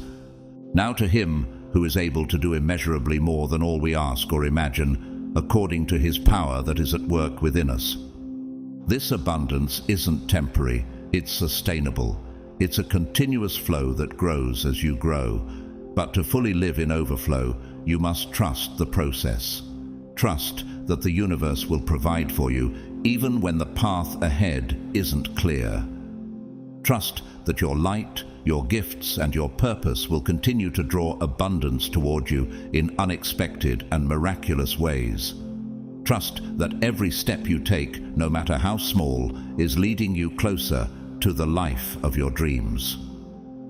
"Now to him who is able to do immeasurably more than all we ask or imagine, according to his power that is at work within us." This abundance isn't temporary, it's sustainable. It's a continuous flow that grows as you grow. But to fully live in overflow, you must trust the process. Trust that the universe will provide for you, even when the path ahead isn't clear. Trust that your light, your gifts, and your purpose will continue to draw abundance toward you in unexpected and miraculous ways. Trust that every step you take, no matter how small, is leading you closer to the life of your dreams.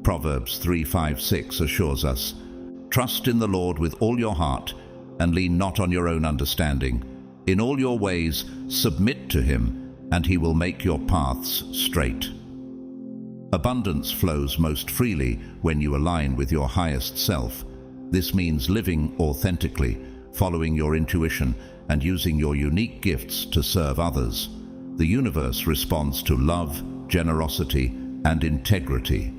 Proverbs 3:5-6 assures us, "Trust in the Lord with all your heart, and lean not on your own understanding. In all your ways submit to him, and He will make your paths straight. Abundance flows most freely when you align with your highest self. This means living authentically, following your intuition, and using your unique gifts to serve others. The universe responds to love, generosity, and integrity.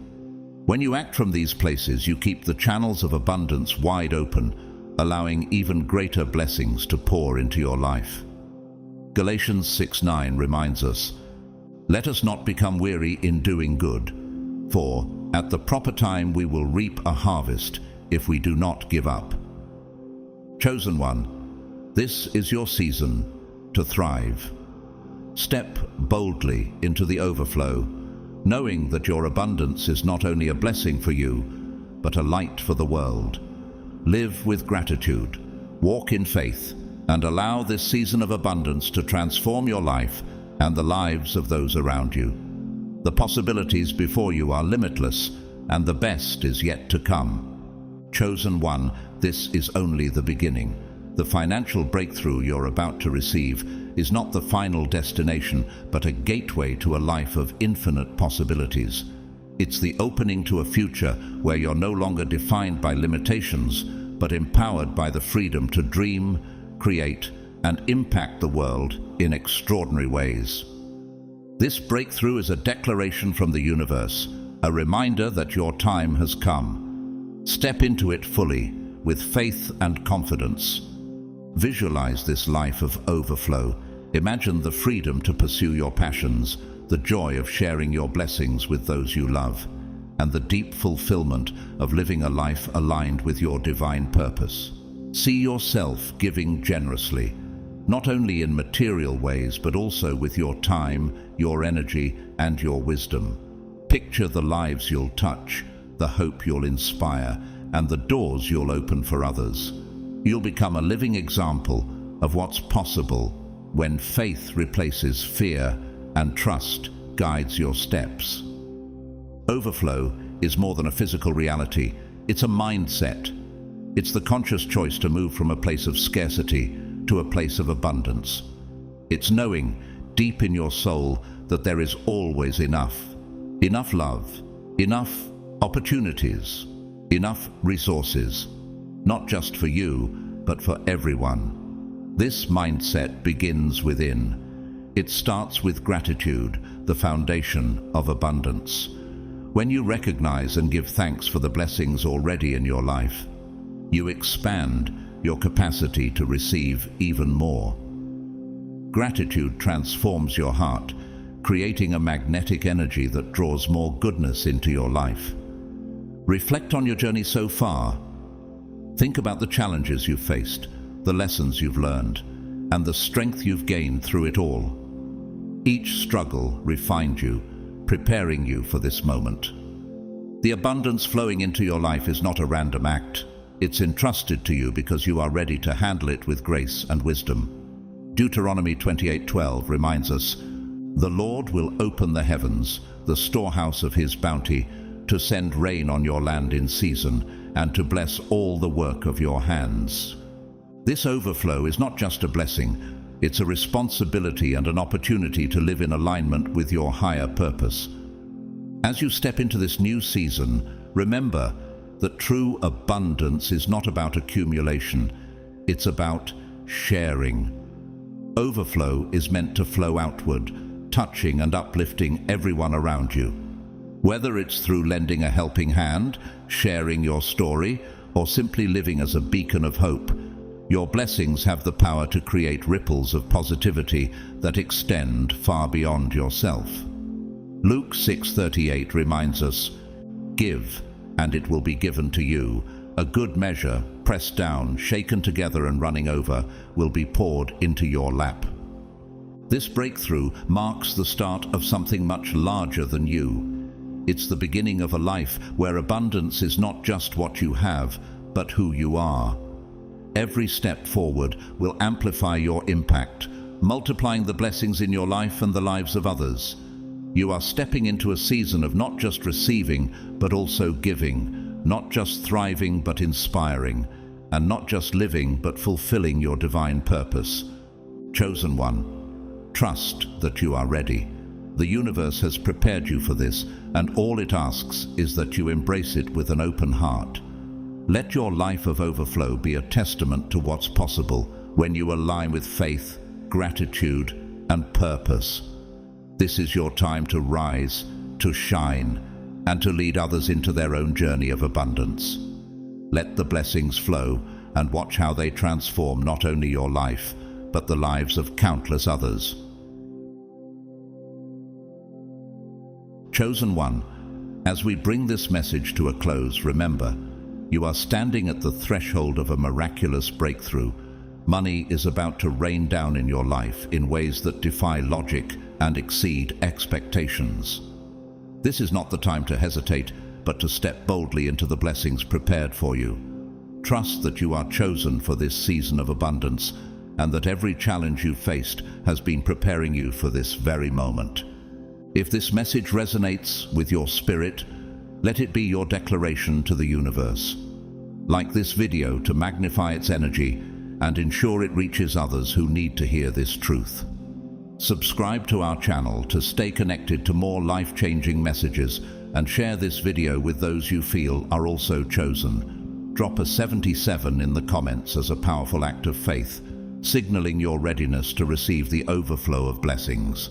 When you act from these places, you keep the channels of abundance wide open, allowing even greater blessings to pour into your life. Galatians 6:9 reminds us, "Let us not become weary in doing good, for at the proper time we will reap a harvest if we do not give up." Chosen one, this is your season to thrive. Step boldly into the overflow, knowing that your abundance is not only a blessing for you, but a light for the world. Live with gratitude, walk in faith, and allow this season of abundance to transform your life and the lives of those around you. The possibilities before you are limitless, and the best is yet to come. Chosen one, this is only the beginning. The financial breakthrough you're about to receive is not the final destination, but a gateway to a life of infinite possibilities. It's the opening to a future where you're no longer defined by limitations, but empowered by the freedom to dream, create, and impact the world in extraordinary ways. This breakthrough is a declaration from the universe, a reminder that your time has come. Step into it fully, with faith and confidence. Visualize this life of overflow. Imagine the freedom to pursue your passions, the joy of sharing your blessings with those you love, and the deep fulfillment of living a life aligned with your divine purpose. See yourself giving generously, not only in material ways, but also with your time, your energy, and your wisdom. Picture the lives you'll touch, the hope you'll inspire, and the doors you'll open for others. You'll become a living example of what's possible when faith replaces fear and trust guides your steps. Overflow is more than a physical reality. It's a mindset. It's the conscious choice to move from a place of scarcity to a place of abundance. It's knowing deep in your soul that there is always enough. Enough love, enough opportunities, enough resources, not just for you, but for everyone. This mindset begins within. It starts with gratitude, the foundation of abundance. When you recognize and give thanks for the blessings already in your life, you expand your capacity to receive even more. Gratitude transforms your heart, creating a magnetic energy that draws more goodness into your life. Reflect on your journey so far. Think about the challenges you've faced, the lessons you've learned, and the strength you've gained through it all. Each struggle refined you, preparing you for this moment. The abundance flowing into your life is not a random act. It's entrusted to you because you are ready to handle it with grace and wisdom. Deuteronomy 28:12 reminds us, "The Lord will open the heavens, the storehouse of His bounty, to send rain on your land in season, and to bless all the work of your hands." This overflow is not just a blessing, it's a responsibility and an opportunity to live in alignment with your higher purpose. As you step into this new season, remember that true abundance is not about accumulation, it's about sharing. Overflow is meant to flow outward, touching and uplifting everyone around you. Whether it's through lending a helping hand, sharing your story, or simply living as a beacon of hope, your blessings have the power to create ripples of positivity that extend far beyond yourself. Luke 6:38 reminds us, "Give, and it will be given to you. A good measure, pressed down, shaken together and running over, will be poured into your lap." This breakthrough marks the start of something much larger than you. It's the beginning of a life where abundance is not just what you have, but who you are. Every step forward will amplify your impact, multiplying the blessings in your life and the lives of others. You are stepping into a season of not just receiving, but also giving, not just thriving, but inspiring, and not just living, but fulfilling your divine purpose. Chosen one, Trust that you are ready. The universe has prepared you for this, and all it asks is that you embrace it with an open heart. Let your life of overflow be a testament to what's possible when you align with faith, gratitude, and purpose. This is your time to rise, to shine, and to lead others into their own journey of abundance. Let the blessings flow and watch how they transform not only your life, but the lives of countless others. Chosen one, as we bring this message to a close, remember, you are standing at the threshold of a miraculous breakthrough. Money is about to rain down in your life in ways that defy logic and exceed expectations. This is not the time to hesitate, but to step boldly into the blessings prepared for you. Trust that you are chosen for this season of abundance, and that every challenge you faced has been preparing you for this very moment. If this message resonates with your spirit, let it be your declaration to the universe. Like this video to magnify its energy and ensure it reaches others who need to hear this truth. Subscribe to our channel to stay connected to more life-changing messages, and share this video with those you feel are also chosen. Drop a 77 in the comments as a powerful act of faith, signaling your readiness to receive the overflow of blessings.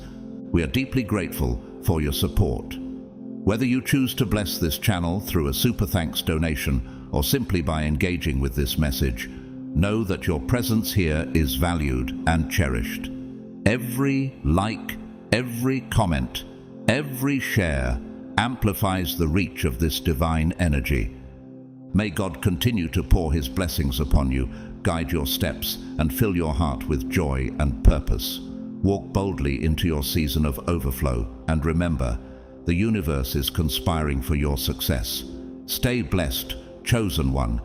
We are deeply grateful for your support. Whether you choose to bless this channel through a super thanks donation or simply by engaging with this message, know that your presence here is valued and cherished. Every like, every comment, every share amplifies the reach of this divine energy. May God continue to pour His blessings upon you, guide your steps, and fill your heart with joy and purpose. Walk boldly into your season of overflow, and remember, the universe is conspiring for your success. Stay blessed, chosen one,